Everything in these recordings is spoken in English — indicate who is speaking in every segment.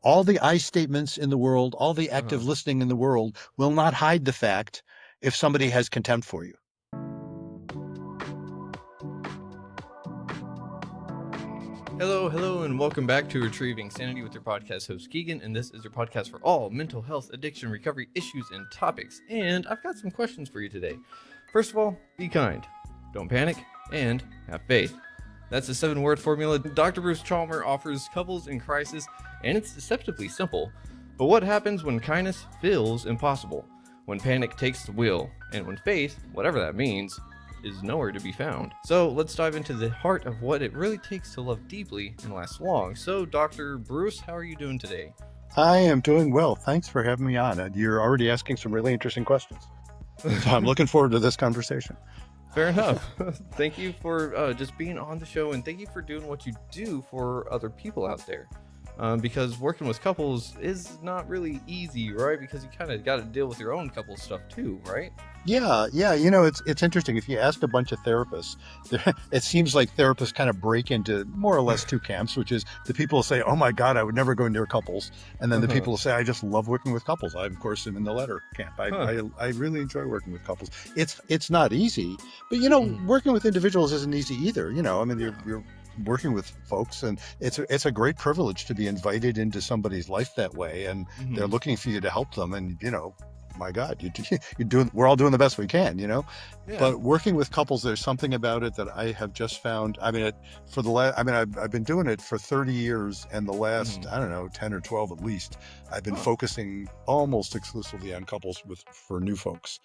Speaker 1: all the I statements in the world, all the active
Speaker 2: Uh-huh.
Speaker 1: listening in the world will not hide the fact if somebody has contempt for you.
Speaker 2: Hello, and welcome back to Retrieving Sanity with your podcast host Keegan, and this is your podcast for all mental health, addiction, recovery issues, and topics. And I've got some questions for you today. First of all, be kind, don't panic, and have faith. That's the 7-word formula Dr. Bruce Chalmer offers couples in crisis, and it's deceptively simple. But what happens when kindness feels impossible? When panic takes the wheel, and when faith, whatever that means, is nowhere to be found. So let's dive into the heart of what it really takes to love deeply and last long. So Dr. Bruce, how are you doing today?
Speaker 1: I am doing well. Thanks for having me on. You're already asking some really interesting questions. So I'm looking forward to this conversation.
Speaker 2: Fair enough. Thank you for just being on the show, and thank you for doing what you do for other people out there. Because working with couples is not really easy, right? Because you kind of got to deal with your own couple stuff too, right?
Speaker 1: Yeah. It's interesting. If you ask a bunch of therapists, it seems like therapists kind of break into more or less two camps, which is the people who say, "Oh my God, I would never go near couples," and then the people who say, "I just love working with couples." I, of course, am in the latter camp. I really enjoy working with couples. It's not easy, but working with individuals isn't easy either. I mean, you're working with folks, and it's a great privilege to be invited into somebody's life that way, and they're looking for you to help them, and my God, we're all doing the best we can,
Speaker 2: Yeah.
Speaker 1: But working with couples, there's something about it that I have just found. I mean, I've been doing it for 30 years, and the last, I don't know, 10 or 12 at least, I've been focusing almost exclusively on couples for new folks.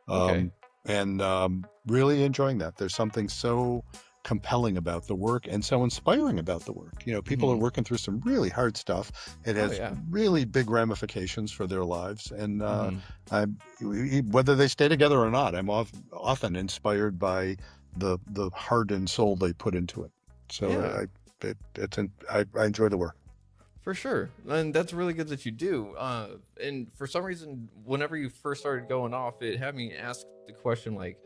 Speaker 2: Okay.
Speaker 1: And really enjoying that. There's something so compelling about the work and so inspiring about the work. People are working through some really hard stuff. It has really big ramifications for their lives, and whether they stay together or not, I'm often inspired by the heart and soul they put into it. So I enjoy the work.
Speaker 2: For sure. And that's really good that you do. And for some reason, whenever you first started going off, it had me ask the question, like,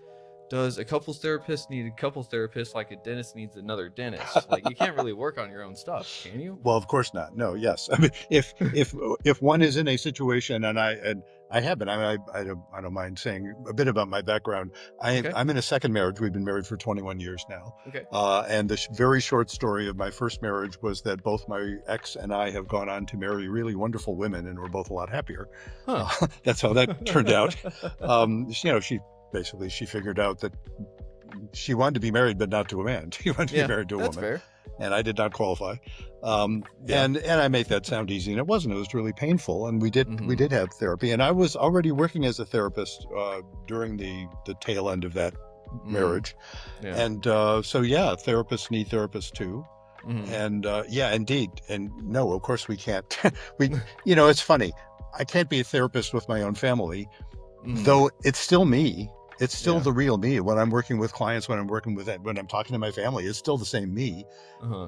Speaker 2: does a couples therapist need a couples therapist like a dentist needs another dentist? Like, you can't really work on your own stuff, can you?
Speaker 1: Well, of course not. No, yes. I mean, if one is in a situation, and I have been. I don't mind saying a bit about my background. I'm in a second marriage. We've been married for 21 years now.
Speaker 2: Okay.
Speaker 1: And the very short story of my first marriage was that both my ex and I have gone on to marry really wonderful women, and we're both a lot happier. That's how that turned out. She figured out that she wanted to be married, but not to a man. She wanted to be married to a woman.
Speaker 2: Fair.
Speaker 1: And I did not qualify. And I make that sound easy, and it wasn't. It was really painful. And we did have therapy. And I was already working as a therapist during the tail end of that marriage. Yeah. And therapists need therapists too. And indeed. And no, of course we can't. It's funny. I can't be a therapist with my own family, though it's still me. It's still the real me. When I'm working with clients, when I'm talking to my family, it's still the same me.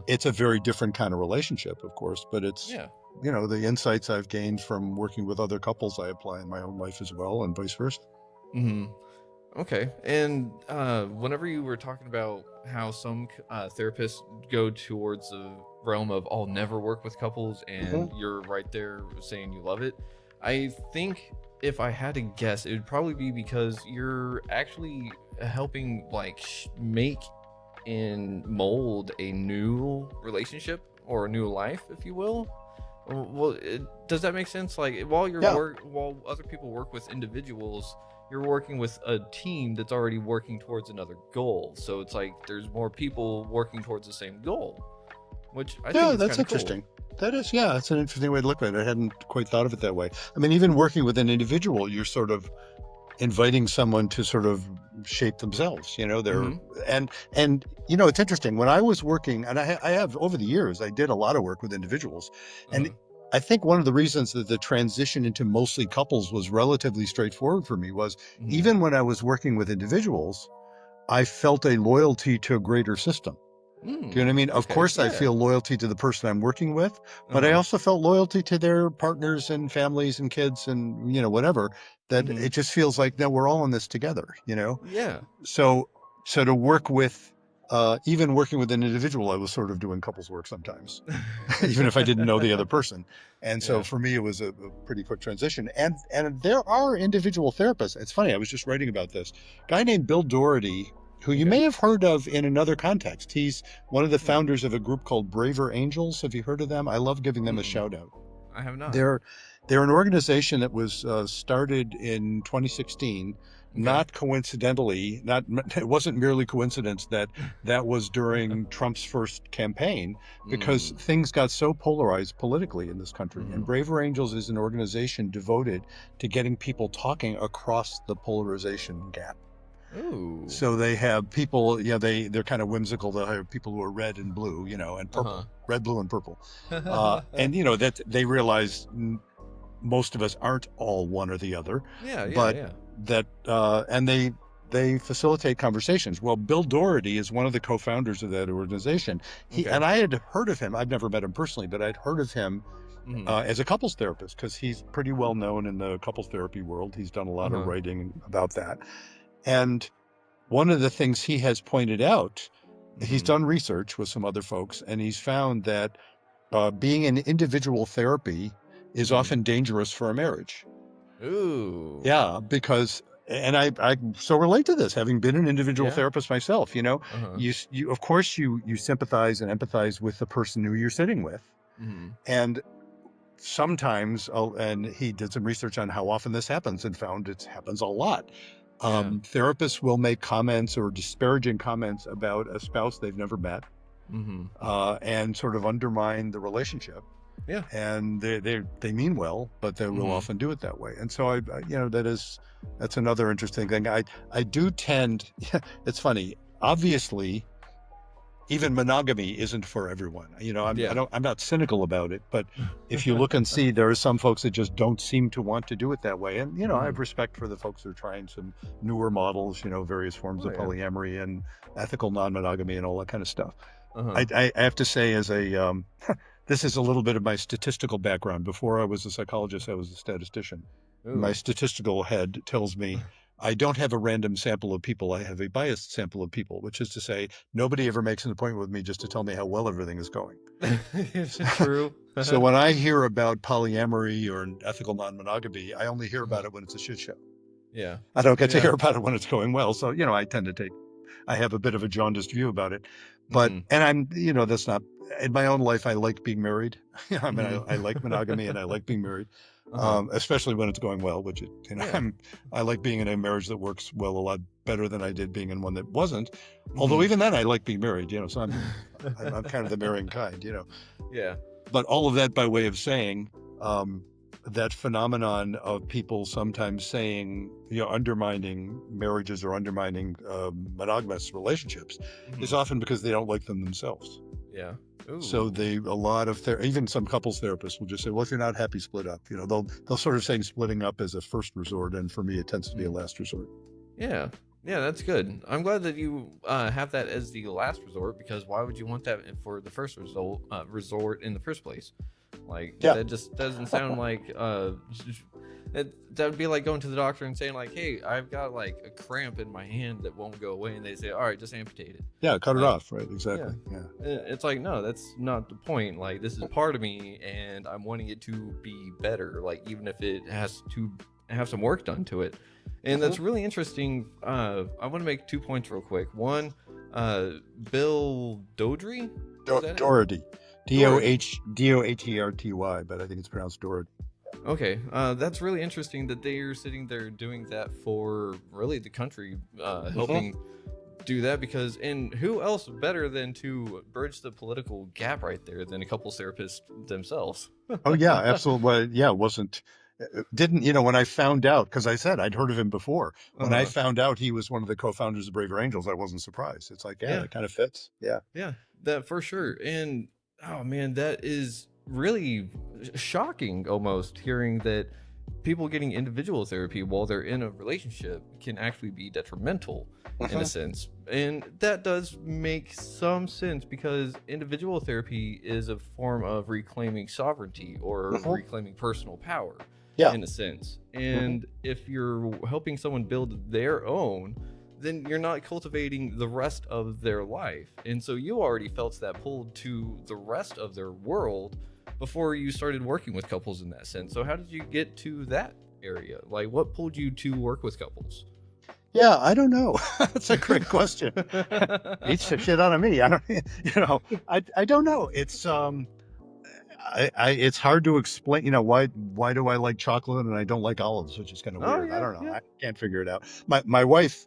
Speaker 1: It's a very different kind of relationship, of course, but it's, the insights I've gained from working with other couples, I apply in my own life as well, and vice versa.
Speaker 2: Okay. And whenever you were talking about how some therapists go towards the realm of I'll never work with couples, and you're right there saying you love it, I think if I had to guess, it would probably be because you're actually helping make and mold a new relationship or a new life, if you will. Well, does that make sense? Like, while other people work with individuals, you're working with a team that's already working towards another goal. So it's like there's more people working towards the same goal, which I think is
Speaker 1: that's interesting.
Speaker 2: Cool.
Speaker 1: That is, it's an interesting way to look at it. I hadn't quite thought of it that way. I mean, even working with an individual, you're sort of inviting someone to sort of shape themselves, and it's interesting. When I was working, and I have over the years, I did a lot of work with individuals, and I think one of the reasons that the transition into mostly couples was relatively straightforward for me was even when I was working with individuals, I felt a loyalty to a greater system. Do you know what I mean? Of course, I feel loyalty to the person I'm working with, but I also felt loyalty to their partners and families and kids and, whatever, that it just feels like, no, we're all in this together,
Speaker 2: Yeah.
Speaker 1: So to work with even working with an individual, I was sort of doing couples work sometimes, even if I didn't know the other person. And so
Speaker 2: Yeah.
Speaker 1: for me, it was a pretty quick transition. And there are individual therapists. It's funny. I was just writing about this guy named Bill Doherty, who you
Speaker 2: Okay.
Speaker 1: may have heard of in another context. He's one of the
Speaker 2: Hmm.
Speaker 1: founders of a group called Braver Angels. Have you heard of them? I love giving them a
Speaker 2: Mm-mm.
Speaker 1: shout out.
Speaker 2: I have not.
Speaker 1: They're an organization that was started in 2016.
Speaker 2: Okay.
Speaker 1: Not coincidentally, not it wasn't merely coincidence that that was during Trump's first campaign, because
Speaker 2: Mm.
Speaker 1: things got so polarized politically in this country. And
Speaker 2: Mm-hmm.
Speaker 1: Braver Angels is an organization devoted to getting people talking across the polarization gap.
Speaker 2: Ooh.
Speaker 1: So they have people, they're kind of whimsical. They'll have people who are red and blue, and purple, red, blue, and purple. And that they realize most of us aren't all one or the other,
Speaker 2: Yeah.
Speaker 1: but
Speaker 2: Yeah.
Speaker 1: that and they facilitate conversations. Well, Bill Doherty is one of the co-founders of that organization.
Speaker 2: Okay.
Speaker 1: And I had heard of him. I've never met him personally, but I'd heard of him
Speaker 2: Mm-hmm.
Speaker 1: as a couples therapist, because he's pretty well known in the couples therapy world. He's done a lot of writing about that. And one of the things he has pointed out, he's
Speaker 2: Mm-hmm.
Speaker 1: done research with some other folks, and he's found that being in individual therapy is
Speaker 2: Mm-hmm.
Speaker 1: often dangerous for a marriage.
Speaker 2: Ooh.
Speaker 1: Yeah, because, and I so relate to this, having been an individual
Speaker 2: Yeah.
Speaker 1: therapist myself.
Speaker 2: Uh-huh.
Speaker 1: You of course you sympathize and empathize with the person who you're sitting with,
Speaker 2: Mm-hmm.
Speaker 1: and sometimes, and he did some research on how often this happens and found it happens a lot.
Speaker 2: Yeah.
Speaker 1: Therapists will make comments or disparaging comments about a spouse they've never met,
Speaker 2: Mm-hmm.
Speaker 1: and sort of undermine the relationship.
Speaker 2: Yeah.
Speaker 1: And they mean well, but they will
Speaker 2: Mm-hmm.
Speaker 1: often do it that way. And so that's another interesting thing. I do tend, it's funny, obviously, even monogamy isn't for everyone.
Speaker 2: Yeah.
Speaker 1: I'm not cynical about it, but if you look and see, there are some folks that just don't seem to want to do it that way. And I have respect for the folks who are trying some newer models, various forms of polyamory and ethical non-monogamy and all that kind of stuff.
Speaker 2: Uh-huh.
Speaker 1: I have to say, as a this is a little bit of my statistical background. Before I was a psychologist, I was a statistician. My
Speaker 2: Ooh.
Speaker 1: statistical head tells me I don't have a random sample of people. I have a biased sample of people, which is to say, nobody ever makes an appointment with me just to tell me how well everything is going.
Speaker 2: True.
Speaker 1: So when I hear about polyamory or ethical non-monogamy, I only hear about it when it's a shit show.
Speaker 2: Yeah.
Speaker 1: I don't get to
Speaker 2: Yeah.
Speaker 1: hear about it when it's going well. So, I have a bit of a jaundiced view about it. But,
Speaker 2: Mhm.
Speaker 1: and I'm, that's not, in my own life, I like being married. I mean,
Speaker 2: Mhm.
Speaker 1: I like monogamy and I like being married,
Speaker 2: Uh-huh.
Speaker 1: especially when it's going well, which,
Speaker 2: Yeah.
Speaker 1: I like being in a marriage that works well a lot better than I did being in one that wasn't.
Speaker 2: Mhm.
Speaker 1: Although even then I like being married, so I'm kind of the marrying kind,
Speaker 2: Yeah.
Speaker 1: But all of that by way of saying, that phenomenon of people sometimes saying, undermining marriages or undermining monogamous relationships is
Speaker 2: Mhm.
Speaker 1: often because they don't like them themselves.
Speaker 2: Yeah. Ooh.
Speaker 1: So a lot of even some couples therapists will just say, well, if you're not happy, split up. They'll sort of saying splitting up as a first resort, and for me, it tends to be a last resort.
Speaker 2: Yeah. Yeah, that's good. I'm glad that you have that as the last resort, because why would you want that for the first resort in the first place? Like,
Speaker 1: Yeah.
Speaker 2: that just doesn't sound like that would be like going to the doctor and saying like, hey, I've got like a cramp in my hand that won't go away, and they say, all right, just amputate it.
Speaker 1: Yeah, cut it
Speaker 2: Like,
Speaker 1: off, right? Exactly. Yeah.
Speaker 2: It's like, no, that's not the point. Like, this is part of me, and I'm wanting it to be better, like, even if it has to have some work done to it. And that's really interesting. I want to make 2 points real quick. One, Bill Doherty?
Speaker 1: Doherty. Dohterty, but I think it's pronounced Doherty.
Speaker 2: Okay, that's really interesting that they're sitting there doing that for really the country, helping do that, and who else better than to bridge the political gap right there than a couples therapist themselves?
Speaker 1: Oh yeah, absolutely. Well, yeah, when I found out, because I said I'd heard of him before, when I found out he was one of the co-founders of Braver Angels, I wasn't surprised. It's like, yeah, that kind of fits. Yeah.
Speaker 2: Yeah, that for sure. And oh man, that is really shocking, almost, hearing that people getting individual therapy while they're in a relationship can actually be detrimental in a sense. And that does make some sense, because individual therapy is a form of reclaiming sovereignty or reclaiming personal power, in a sense. And if you're helping someone build their own, then you're not cultivating the rest of their life. And so you already felt that pull to the rest of their world before you started working with couples in that sense. So how did you get to that area? Like, what pulled you to work with couples?
Speaker 1: Yeah, I don't know. That's a great question. Eats the shit out of me. I don't, I don't know. It's it's hard to explain. Why do I like chocolate and I don't like olives, which is kind of weird. I don't know. I can't figure it out. My wife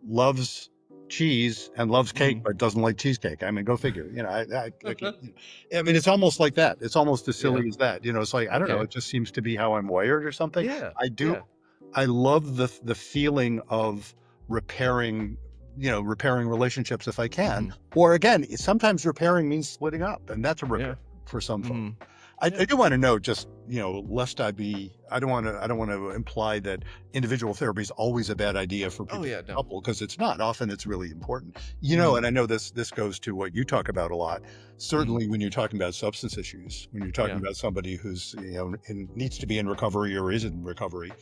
Speaker 1: loves cheese and loves cake, but doesn't like cheesecake. I mean, go figure. I mean, it's almost like that. It's almost as silly as that. It's like I don't know. It just seems to be how I'm wired or something. I do. I love the feeling of repairing relationships if I can. Or again, sometimes repairing means splitting up, and that's a repair for some folks. I do want to know, just lest I don't want to imply that individual therapy is always a bad idea for people in a couple, because it's not. Often it's really important. And I know this goes to what you talk about a lot. Certainly when you're talking about substance issues, when you're talking about somebody who's needs to be in recovery or is in recovery,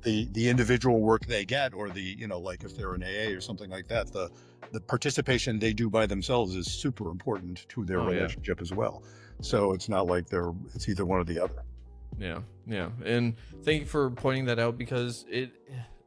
Speaker 1: the individual work they get, or like if they're in AA or something like that, the participation they do by themselves is super important to their relationship as well. So it's not like it's either one or the other.
Speaker 2: Yeah. And thank you for pointing that out, because it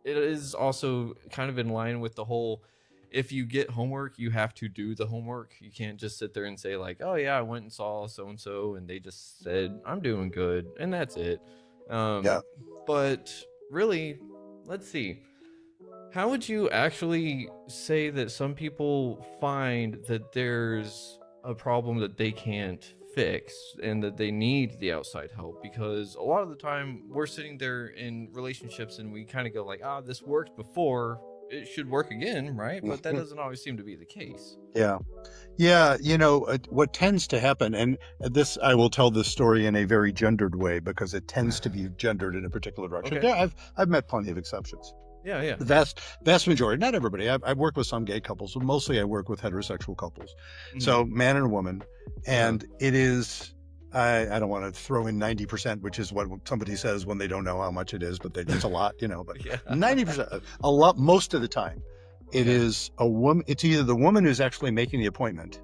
Speaker 2: is also kind of in line with the whole, if you get homework, you have to do the homework. You can't just sit there and say like, oh yeah, I went and saw so-and-so and they just said, I'm doing good, and that's it. But really, let's see. How would you actually say that some people find that there's a problem that they can't fix and that they need the outside help? Because a lot of the time we're sitting there in relationships and we kind of go like, this worked before, it should work again, right? But that doesn't always seem to be the case.
Speaker 1: What tends to happen, and this, I will tell this story in a very gendered way because it tends to be gendered in a particular direction. I've met plenty of exceptions. The vast majority, not everybody. I've worked with some gay couples, but mostly I work with heterosexual couples. So man and woman, and it is, I don't want to throw in 90%, which is what somebody says when they don't know how much it is, but it's a lot, but 90%, a lot, most of the time, it is a woman. It's either the woman who's actually making the appointment,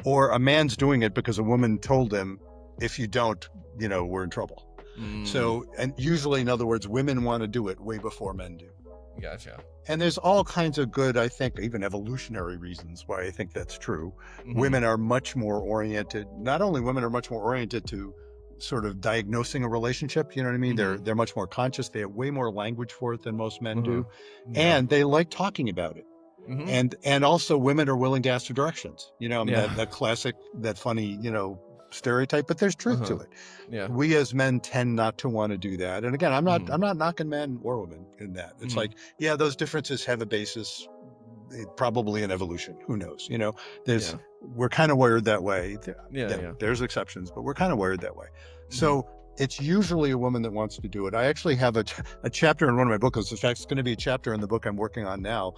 Speaker 1: or a man's doing it because a woman told him, if you don't, we're in trouble. So, and usually, in other words, women want to do it way before men do.
Speaker 2: Gotcha.
Speaker 1: And there's all kinds of good, I think, even evolutionary reasons why I think that's true. Women are much more oriented. Not only women are much more oriented to sort of diagnosing a relationship, you know what I mean? They're much more conscious. They have way more language for it than most men do. And they like talking about it. And also women are willing to ask for directions. That classic, that funny, stereotype, but there's truth to it. We as men tend not to want to do that. And again, I'm not knocking men or women in that. It's like, those differences have a basis, probably in evolution. Who knows? We're kind of wired that way. There's exceptions, but we're kind of wired that way. So it's usually a woman that wants to do it. I actually have a chapter in one of my books. In fact, it's going to be a chapter in the book I'm working on now.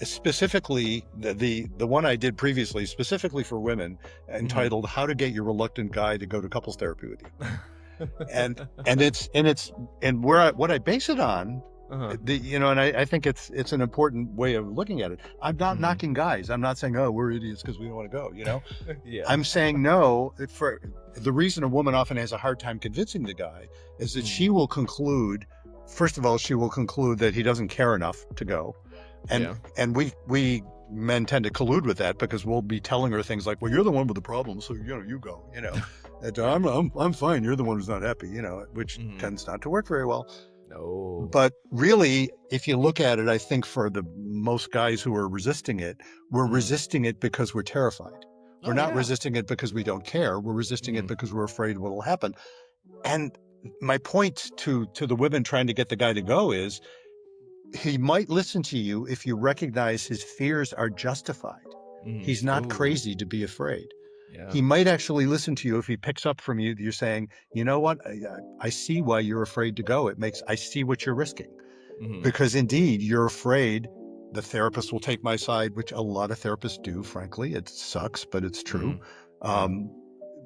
Speaker 1: Specifically the one I did previously, specifically for women, entitled "How to Get Your Reluctant Guy to Go to Couples Therapy with You," and what I base it on, and I think it's an important way of looking at it. I'm not knocking guys. I'm not saying, oh, we're idiots because we don't want to go. I'm saying no. For the reason a woman often has a hard time convincing the guy is that she will conclude, first of all, that he doesn't care enough to go. And we men tend to collude with that, because we'll be telling her things like, well, you're the one with the problem, so you go, and I'm fine, you're the one who's not happy, which tends not to work very well.
Speaker 2: No.
Speaker 1: But really, if you look at it, I think for the most guys who are resisting it, we're resisting it because we're terrified. We're not resisting it because we don't care. We're resisting it because we're afraid what will happen. And my point to the women trying to get the guy to go is, he might listen to you if you recognize his fears are justified. He's not crazy to be afraid. He might actually listen to you if he picks up from you. You're saying, you know what? I see why you're afraid to go. I see what you're risking. Because indeed, you're afraid the therapist will take my side, which a lot of therapists do, frankly. It sucks, but it's true.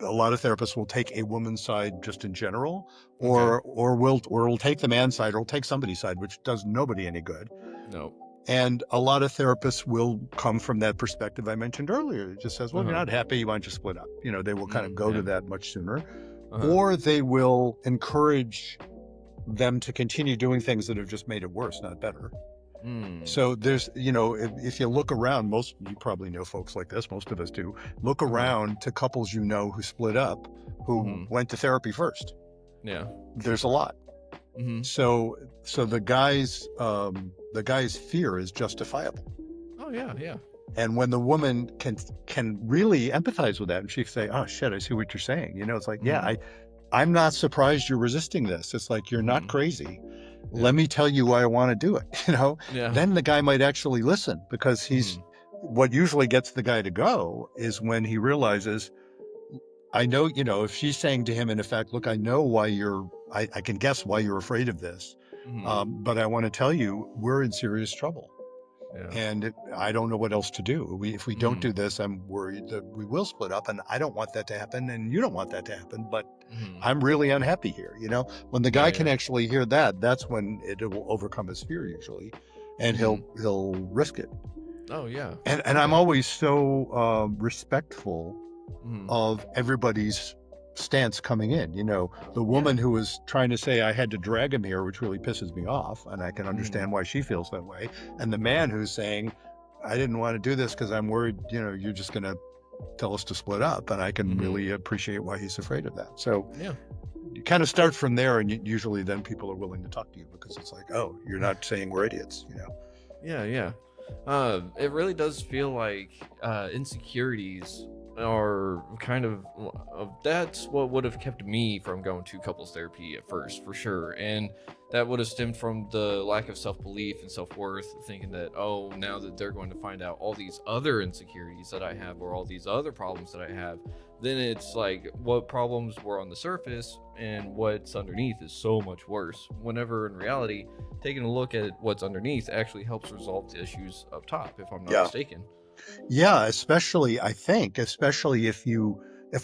Speaker 1: A lot of therapists will take a woman's side just in general, or will take the man's side, or will take somebody's side, which does nobody any good.
Speaker 2: No.
Speaker 1: And a lot of therapists will come from that perspective I mentioned earlier. It just says, well, if you're
Speaker 2: Uh-huh.
Speaker 1: not happy, why don't you split up? They will kind of go to
Speaker 2: Yeah.
Speaker 1: that much sooner.
Speaker 2: Uh-huh.
Speaker 1: Or they will encourage them to continue doing things that have just made it worse, not better.
Speaker 2: Mm.
Speaker 1: So there's, if you look around, you probably know folks like this, most of us do, look
Speaker 2: Uh-huh.
Speaker 1: around to couples who split up, who went to therapy first.
Speaker 2: Yeah.
Speaker 1: There's a lot.
Speaker 2: Mm-hmm.
Speaker 1: So the guy's fear is justifiable.
Speaker 2: Oh yeah, yeah.
Speaker 1: And when the woman can really empathize with that, and she can say, "Oh shit, I see what you're saying." It's like, yeah, I'm not surprised you're resisting this. It's like, you're not crazy.
Speaker 2: Yeah.
Speaker 1: Let me tell you why I want to do it.
Speaker 2: Yeah.
Speaker 1: Then the guy might actually listen, because what usually gets the guy to go is when he realizes, I know, if she's saying to him, in effect, look, I know why I can guess why you're afraid of this. But I want to tell you, we're in serious trouble.
Speaker 2: Yeah.
Speaker 1: And I don't know what else to do. If we don't do this, I'm worried that we will split up, and I don't want that to happen, and you don't want that to happen, but I'm really unhappy here. When the guy can actually hear that, that's when it will overcome his fear usually, and he'll risk it.
Speaker 2: Oh yeah.
Speaker 1: And I'm always so respectful of everybody's stance coming in. The woman who was trying to say I had to drag him here, which really pisses me off, and I can understand why she feels that way. And the man who's saying, I didn't want to do this because I'm worried, you're just going to tell us to split up. And I can really appreciate why he's afraid of that. So you kind of start from there, and usually then people are willing to talk to you, because it's like, oh, you're not saying we're idiots,
Speaker 2: Yeah. It really does feel like insecurities are kind of that's what would have kept me from going to couples therapy at first, for sure. And that would have stemmed from the lack of self-belief and self-worth, thinking that, oh, now that they're going to find out all these other insecurities that I have, or all these other problems that I have, then it's like, what problems were on the surface and what's underneath is so much worse, whenever in reality taking a look at what's underneath actually helps resolve the issues up top, if I'm not mistaken.
Speaker 1: Yeah, especially if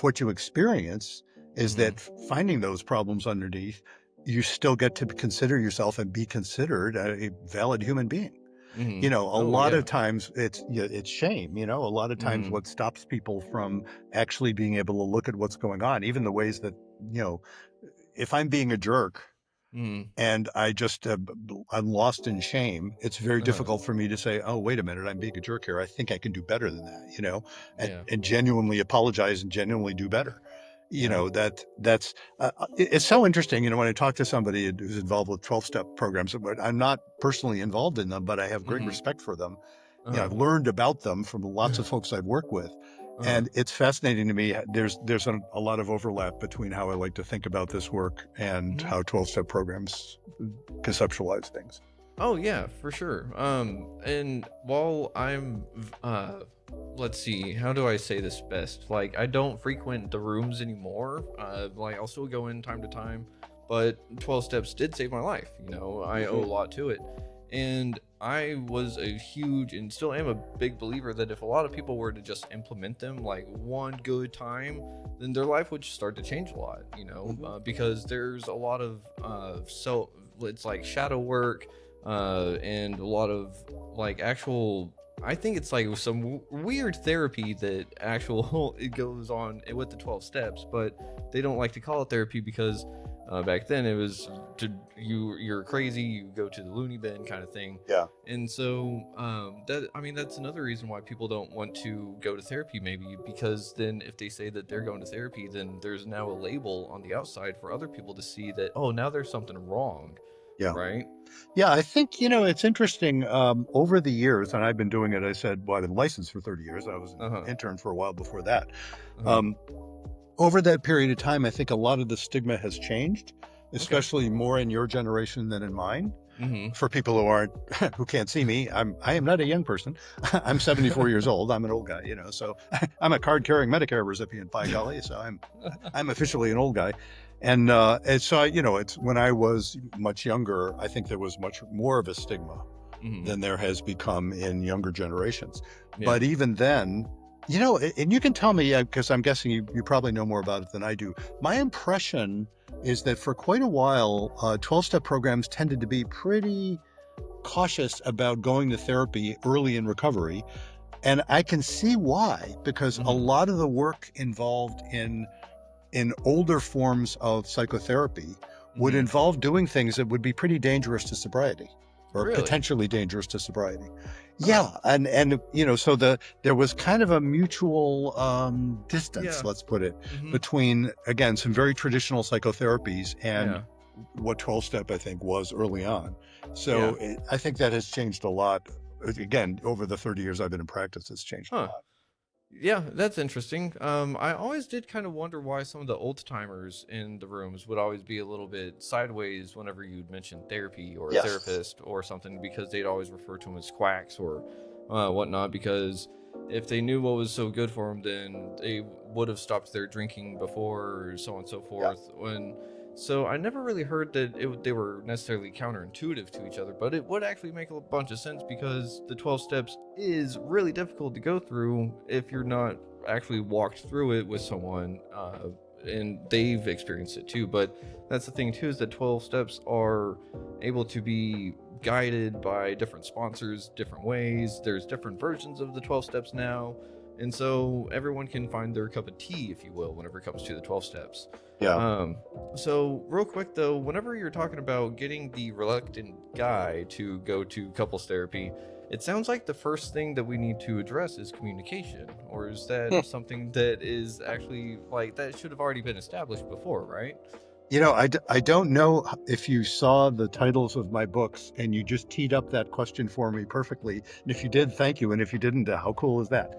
Speaker 1: what you experience is that finding those problems underneath, you still get to consider yourself and be considered a valid human being. A lot of times it's shame. A lot of times what stops people from actually being able to look at what's going on, even the ways that, if I'm being a jerk, and I'm lost in shame, it's very difficult for me to say, oh, wait a minute, I'm being a jerk here. I think I can do better than that, and genuinely apologize and genuinely do better. It's so interesting, when I talk to somebody who's involved with 12-step programs, but I'm not personally involved in them, but I have great respect for them. I've learned about them from lots of folks I've worked with. And it's fascinating to me. There's a lot of overlap between how I like to think about this work and how 12-step programs conceptualize things.
Speaker 2: Oh yeah, for sure. And while I'm let's see, how do I say this best? Like, I don't frequent the rooms anymore. Like, I'll still go in time to time, but 12 steps did save my life. I owe a lot to it. And I was a huge, and still am a big believer, that if a lot of people were to just implement them like one good time, then their life would start to change a lot, because there's a lot of it's like shadow work, and a lot of like actual, I think it's like some weird therapy that it goes on with the 12 steps, but they don't like to call it therapy because back then it was you're crazy, you go to the loony bin kind of thing. And so that's another reason why people don't want to go to therapy, maybe, because then if they say that they're going to therapy, then there's now a label on the outside for other people to see that, oh, now there's something wrong. Right.
Speaker 1: Yeah, I think, it's interesting. Over the years, and I've been doing it, I said, well, I've been licensed for 30 years. I was an intern for a while before that. Over that period of time, I think a lot of the stigma has changed, especially more in your generation than in mine. For people who can't see me, I am not a young person. I'm 74 years old. I'm an old guy, so I'm a card-carrying Medicare recipient, by golly. So I'm officially an old guy. And so it's when I was much younger, I think there was much more of a stigma than there has become in younger generations. But even then, and you can tell me, because I'm guessing you probably know more about it than I do. My impression is that for quite a while, 12-step programs tended to be pretty cautious about going to therapy early in recovery. And I can see why, because a lot of the work involved in older forms of psychotherapy would involve doing things that would be pretty dangerous to sobriety, or
Speaker 2: Really?
Speaker 1: potentially dangerous to sobriety. Yeah, and you know, so there was kind of a mutual distance, let's put it, between, again, some very traditional psychotherapies and what 12-step I think was early on. So I think that has changed a lot. Again, over the 30 years I've been in practice, it's changed a lot.
Speaker 2: Yeah, that's interesting. I always did kind of wonder why some of the old timers in the rooms would always be a little bit sideways whenever you'd mention therapy or a therapist or something, because they'd always refer to them as quacks or whatnot. Because if they knew what was so good for them, then they would have stopped their drinking before, or so on and so forth. So I never really heard that they were necessarily counterintuitive to each other, but it would actually make a bunch of sense, because the 12 steps is really difficult to go through if you're not actually walked through it with someone, and they've experienced it too. But that's the thing too, is that 12 steps are able to be guided by different sponsors different ways. There's different versions of the 12 steps now. And so everyone can find their cup of tea, if you will, whenever it comes to the 12 steps.
Speaker 1: Yeah.
Speaker 2: So real quick though, whenever you're talking about getting the reluctant guy to go to couples therapy, it sounds like the first thing that we need to address is communication. Or is that something that is actually, like, that should have already been established before, right?
Speaker 1: You know, I don't know if you saw the titles of my books and you just teed up that question for me perfectly. And if you did, thank you. And if you didn't, how cool is that?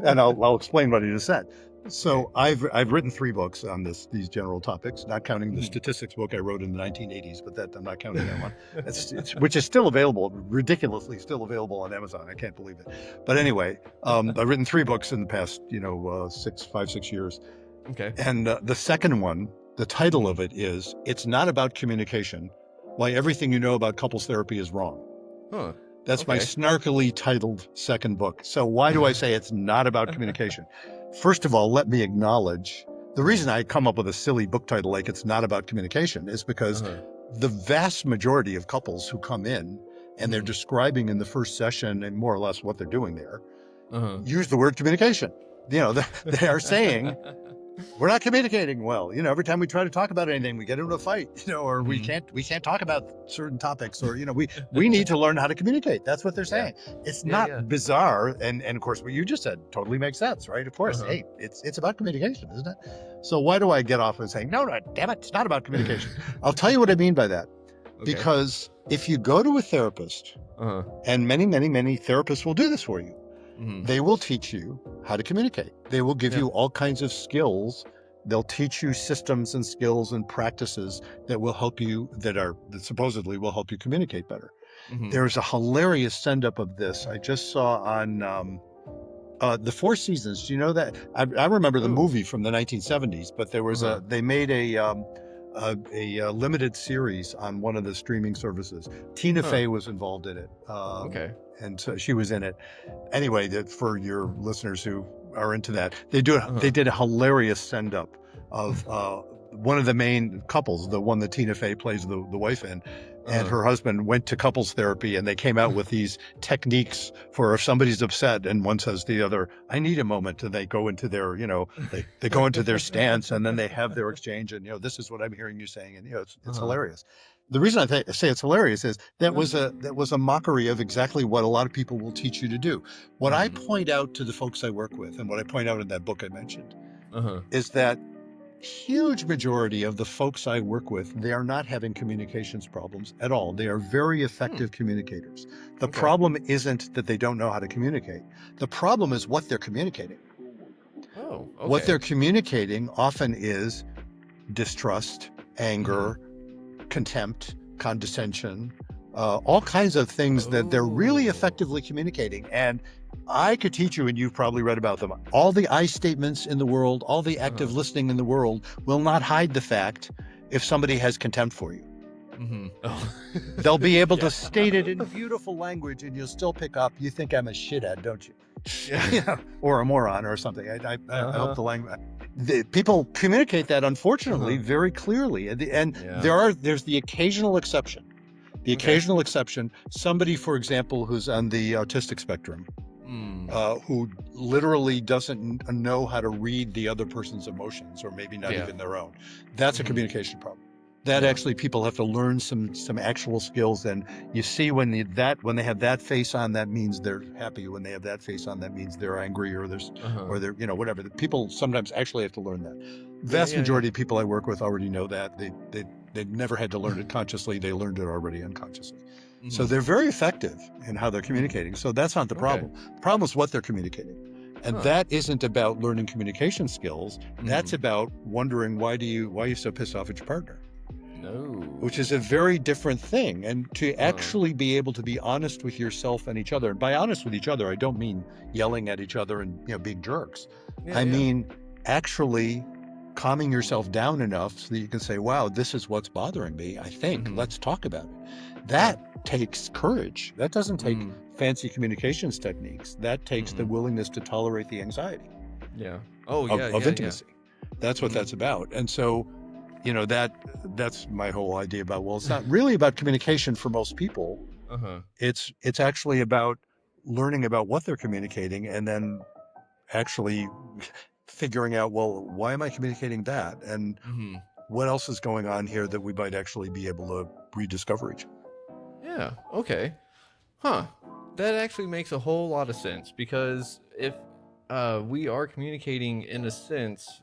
Speaker 1: And I'll explain what you just said. So I've written 3 books on these general topics, not counting the statistics book I wrote in the 1980s, but that I'm not counting that one. It's which is still available, ridiculously still available on Amazon. I can't believe it. But anyway, I've written 3 books in the past, 5-6 years.
Speaker 2: Okay.
Speaker 1: And the second one, the title of it is, It's Not About Communication, Why Everything You Know About Couples Therapy is Wrong. That's my snarkily titled second book. So why do I say it's not about communication? First of all, let me acknowledge the reason I come up with a silly book title like It's Not About Communication is because the vast majority of couples who come in and they're describing in the first session and more or less what they're doing there use the word communication. They are saying, we're not communicating well. Every time we try to talk about anything, we get into a fight, or we can't talk about certain topics, or, we need to learn how to communicate. That's what they're saying. It's not bizarre. And of course, what you just said totally makes sense, right? Of course, hey, it's about communication, isn't it? So why do I get off and saying, no, damn it, it's not about communication? I'll tell you what I mean by that. Because if you go to a therapist, and many, many, many therapists will do this for you, they will teach you how to communicate. They will give you all kinds of skills. They'll teach you systems and skills and practices that will help you, that supposedly will help you communicate better. There's a hilarious send-up of this I just saw on the Four Seasons. Do you know that? I remember the movie from the 1970s, but there was they made a limited series on one of the streaming services. Tina Fey was involved in it. And so she was in it. Anyway, for your listeners who are into that, they did a hilarious send-up of one of the main couples, the one that Tina Fey plays the wife in, and her husband went to couples therapy, and they came out with these techniques for if somebody's upset, and one says to the other, I need a moment, and they go into their, they go into their stance, and then they have their exchange, and, this is what I'm hearing you saying, and, it's hilarious. The reason I say it's hilarious is that was a mockery of exactly what a lot of people will teach you to do. What I point out to the folks I work with, and what I point out in that book I mentioned, is that huge majority of the folks I work with, they are not having communications problems at all. They are very effective communicators. The problem isn't that they don't know how to communicate. The problem is what they're communicating. What they're communicating often is distrust, anger, contempt, condescension, all kinds of things that they're really effectively communicating. And I could teach you, and you've probably read about them, all the I statements in the world, all the active listening in the world will not hide the fact if somebody has contempt for you. They'll be able to state it in beautiful language, and you'll still pick up, you think I'm a shithead, don't you? Or a moron or something. I hope the language... people communicate that, unfortunately, very clearly. And there's the occasional exception. The
Speaker 2: Okay.
Speaker 1: occasional exception, somebody, for example, who's on the autistic spectrum, who literally doesn't know how to read the other person's emotions, or maybe not
Speaker 2: Yeah.
Speaker 1: even their own. That's a communication problem. That
Speaker 2: Yeah.
Speaker 1: actually people have to learn some actual skills. And you see when they have that face on, that means they're happy. When they have that face on, that means they're angry, or they're whatever. The people sometimes actually have to learn that.
Speaker 2: Yeah.
Speaker 1: Vast majority of people I work with already know that. They never had to learn it consciously. They learned it already unconsciously. So they're very effective in how they're communicating. So that's not the problem. The problem is what they're communicating. And that isn't about learning communication skills. That's about wondering why you're so pissed off at your partner.
Speaker 2: No.
Speaker 1: Which is a very different thing. And to actually be able to be honest with yourself and each other. And by honest with each other, I don't mean yelling at each other and being jerks. I mean actually calming yourself down enough so that you can say, wow, this is what's bothering me. I think let's talk about it. That takes courage. That doesn't take fancy communications techniques. That takes the willingness to tolerate the anxiety.
Speaker 2: Yeah.
Speaker 1: Of intimacy. That's what that's about. And so, that's my whole idea about, well, it's not really about communication for most people. It's actually about learning about what they're communicating, and then actually figuring out, well, why am I communicating that? And what else is going on here that we might actually be able to rediscover each other?
Speaker 2: Yeah. Okay. Huh. That actually makes a whole lot of sense, because if we are communicating in a sense,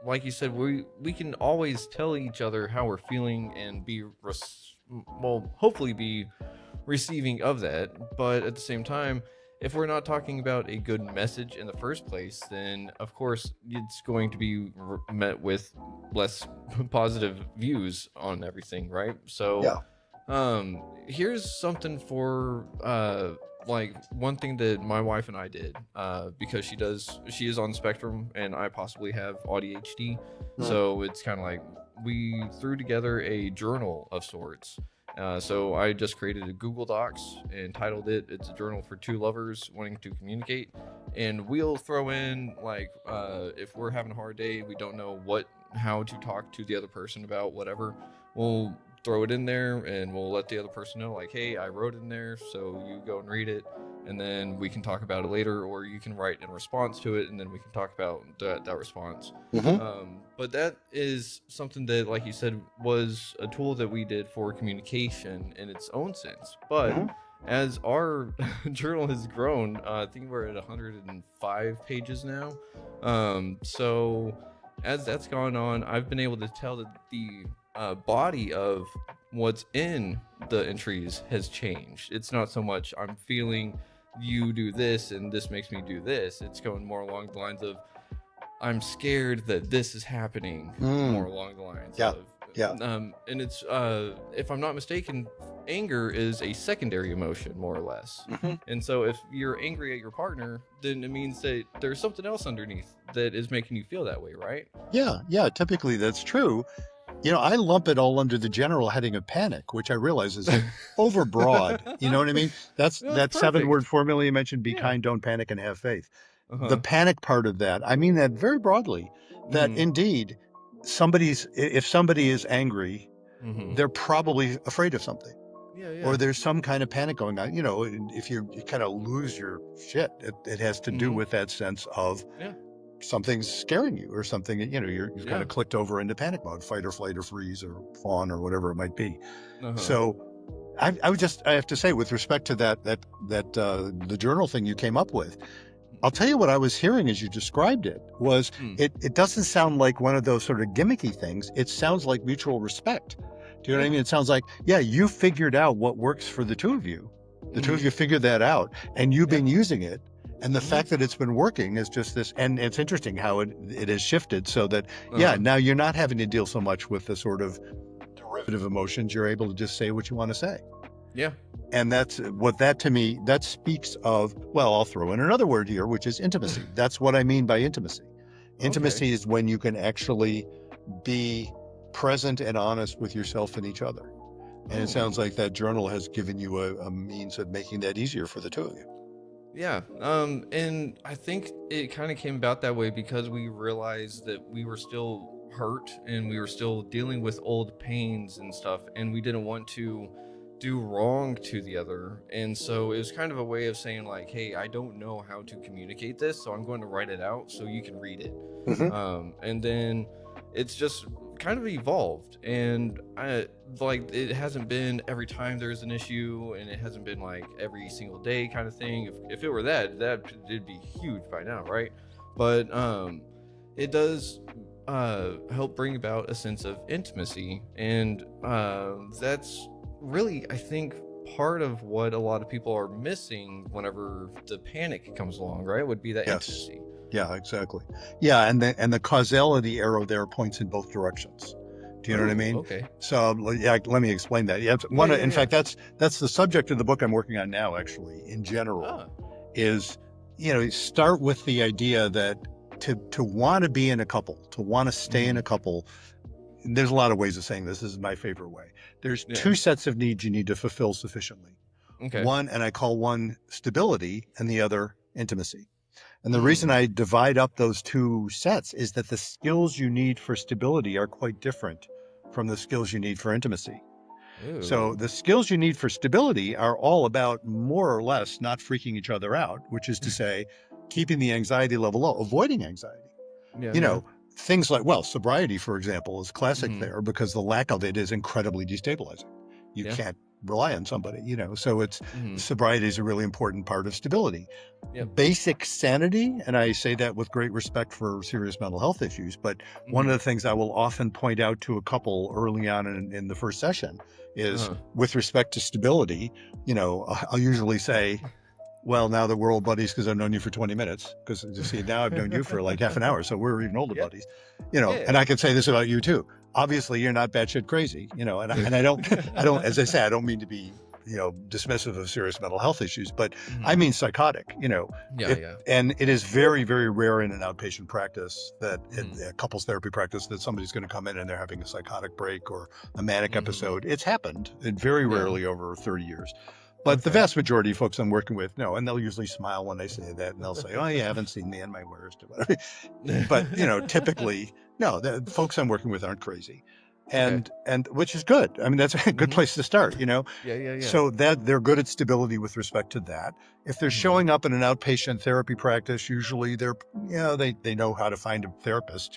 Speaker 2: like you said, we can always tell each other how we're feeling and be hopefully be receiving of that. But at the same time, if we're not talking about a good message in the first place, then of course it's going to be met with less positive views on everything, right? So here's something for like one thing that my wife and I did, because she is on the spectrum and I possibly have ADHD. So it's kind of like we threw together a journal of sorts. So I just created a Google Docs and titled it, "It's a journal for two lovers wanting to communicate." And we'll throw in, like, if we're having a hard day, we don't know how to talk to the other person about whatever, we'll throw it in there and we'll let the other person know, like, hey, I wrote it in there, so you go and read it, and then we can talk about it later, or you can write in response to it, and then we can talk about that response. But that is something that, like you said, was a tool that we did for communication in its own sense. But as our journal has grown, I think we're at 105 pages now. So as that's gone on, I've been able to tell that the body of what's in the entries has changed. It's not so much I'm feeling you do this and this makes me do this. It's going more along the lines of I'm scared that this is happening, more along the lines of and it's if I'm not mistaken, anger is a secondary emotion, more or less. And so if you're angry at your partner, then it means that there's something else underneath that is making you feel that way, right?
Speaker 1: Yeah, typically that's true. I lump it all under the general heading of panic, which I realize is overbroad. You know what I mean? That's that 7-word formula you mentioned: be kind, don't panic, and have faith. The panic part of that, I mean that very broadly, that indeed if somebody is angry, they're probably afraid of something. Or there's some kind of panic going on. If you kind of lose your shit, it has to do with that sense of something's scaring you, or something, you've kind of clicked over into panic mode, fight or flight or freeze or fawn or whatever it might be. So I have to say, with respect to that the journal thing you came up with, I'll tell you what I was hearing as you described it was it doesn't sound like one of those sort of gimmicky things. It sounds like mutual respect. Do you know what I mean? It sounds like, you figured out what works for the two of you. The two of you figured that out, and you've been using it. And the fact that it's been working is just this, and it's interesting how it has shifted so that, now you're not having to deal so much with the sort of derivative emotions. You're able to just say what you want to say.
Speaker 2: Yeah.
Speaker 1: And that's what to me, that speaks of, well, I'll throw in another word here, which is intimacy. That's what I mean by intimacy. Intimacy is when you can actually be present and honest with yourself and each other. And it sounds like that journal has given you a means of making that easier for the two of you.
Speaker 2: Yeah. And I think it kind of came about that way because we realized that we were still hurt and we were still dealing with old pains and stuff, and we didn't want to do wrong to the other. And so it was kind of a way of saying like, hey, I don't know how to communicate this, so I'm going to write it out so you can read it. And then it's just kind of evolved, and it hasn't been every time there's an issue, and it hasn't been like every single day kind of thing. If it were that it'd be huge by now, right? But it does help bring about a sense of intimacy, and that's really, I think, part of what a lot of people are missing whenever the panic comes along, right? Would be that intimacy.
Speaker 1: Yeah, exactly. Yeah, and the causality arrow there points in both directions. Do you know what I mean?
Speaker 2: Okay.
Speaker 1: So yeah, let me explain that. Yeah, in fact, that's the subject of the book I'm working on now. Actually, in general, is start with the idea that to want to be in a couple, to want to stay in a couple. There's a lot of ways of saying this. This is my favorite way. There's two sets of needs you need to fulfill sufficiently.
Speaker 2: Okay.
Speaker 1: One, and I call one stability, and the other intimacy. And the reason I divide up those two sets is that the skills you need for stability are quite different from the skills you need for intimacy.
Speaker 2: Ooh.
Speaker 1: So the skills you need for stability are all about more or less not freaking each other out, which is to say, keeping the anxiety level low, avoiding anxiety. Things like, sobriety, for example, is classic there, because the lack of it is incredibly destabilizing. You can't rely on somebody, so it's sobriety is a really important part of stability. Basic sanity, and I say that with great respect for serious mental health issues, but one of the things I will often point out to a couple early on in the first session is with respect to stability, I'll usually say, well, now that we're old buddies because I've known you for 20 minutes, because you see, now I've known you for like half an hour, so we're even older buddies, and I can say this about you too. Obviously, you're not batshit crazy, and I don't, as I say, I don't mean to be, dismissive of serious mental health issues, but I mean psychotic, and it is very, very rare in an outpatient practice that in a couples therapy practice that somebody's going to come in and they're having a psychotic break or a manic episode. It's happened, and very rarely over 30 years. But the vast majority of folks I'm working with, no, and they'll usually smile when they say that, and they'll say, "Oh, you haven't seen me in my worst," or whatever. But typically, no, the folks I'm working with aren't crazy, and which is good. I mean, that's a good place to start. So that they're good at stability with respect to that. If they're showing up in an outpatient therapy practice, usually they're, they know how to find a therapist.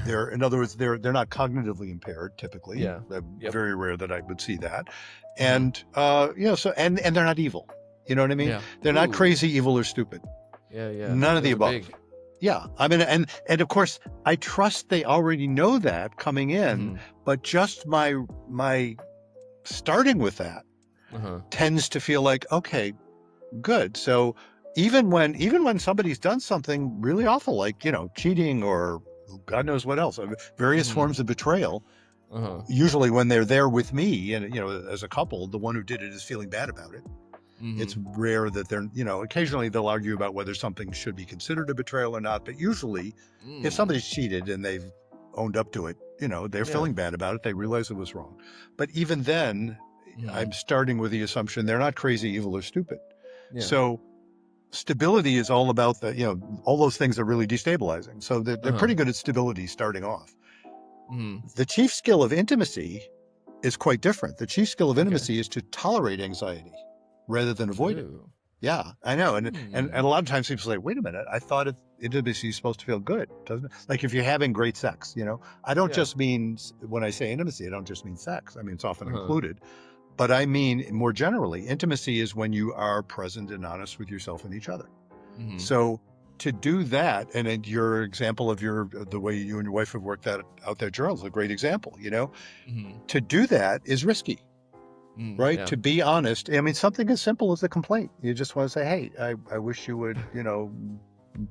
Speaker 1: They're in other words, they're not cognitively impaired typically. Very rare that I would see that. And so and they're not evil. You know what I mean? They're not crazy, evil, or stupid. None of the above. I mean, and of course, I trust they already know that coming in, but just my starting with that tends to feel like, okay, good. So even when somebody's done something really awful, like cheating or God knows what else, various forms of betrayal. Usually when they're there with me and, as a couple, the one who did it is feeling bad about it. It's rare that they're, occasionally they'll argue about whether something should be considered a betrayal or not. But usually if somebody's cheated and they've owned up to it, they're feeling bad about it. They realize it was wrong. But even then, I'm starting with the assumption they're not crazy, evil, or stupid. So stability is all about all those things are really destabilizing. So they're pretty good at stability starting off. The chief skill of intimacy is quite different. The chief skill of intimacy is to tolerate anxiety rather than avoid it. Yeah, I know. And a lot of times people say, wait a minute, I thought intimacy is supposed to feel good, doesn't it? Like if you're having great sex, I don't just mean, when I say intimacy, I don't just mean sex. I mean, it's often included. But I mean, more generally, intimacy is when you are present and honest with yourself and each other. So to do that, and your example of the way you and your wife have worked that out that journal is a great example, to do that is risky, right? To be honest. I mean, something as simple as a complaint. You just want to say, hey, I wish you would,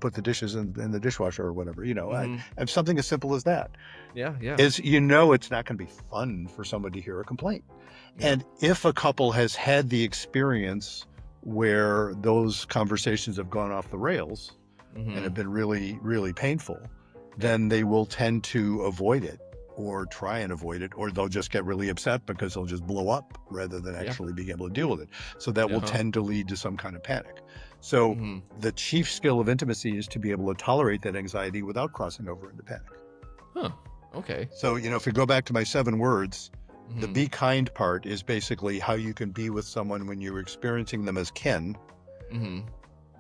Speaker 1: put the dishes in the dishwasher or whatever, and something as simple as that. Is, it's not going to be fun for somebody to hear a complaint. And if a couple has had the experience where those conversations have gone off the rails, and have been really, really painful, then they will tend to avoid it or try and avoid it, or they'll just get really upset because they'll just blow up rather than actually being able to deal with it. So that will tend to lead to some kind of panic. So the chief skill of intimacy is to be able to tolerate that anxiety without crossing over into panic.
Speaker 2: Okay.
Speaker 1: So, if we go back to my 7 words, The be kind part is basically how you can be with someone when you're experiencing them as kin.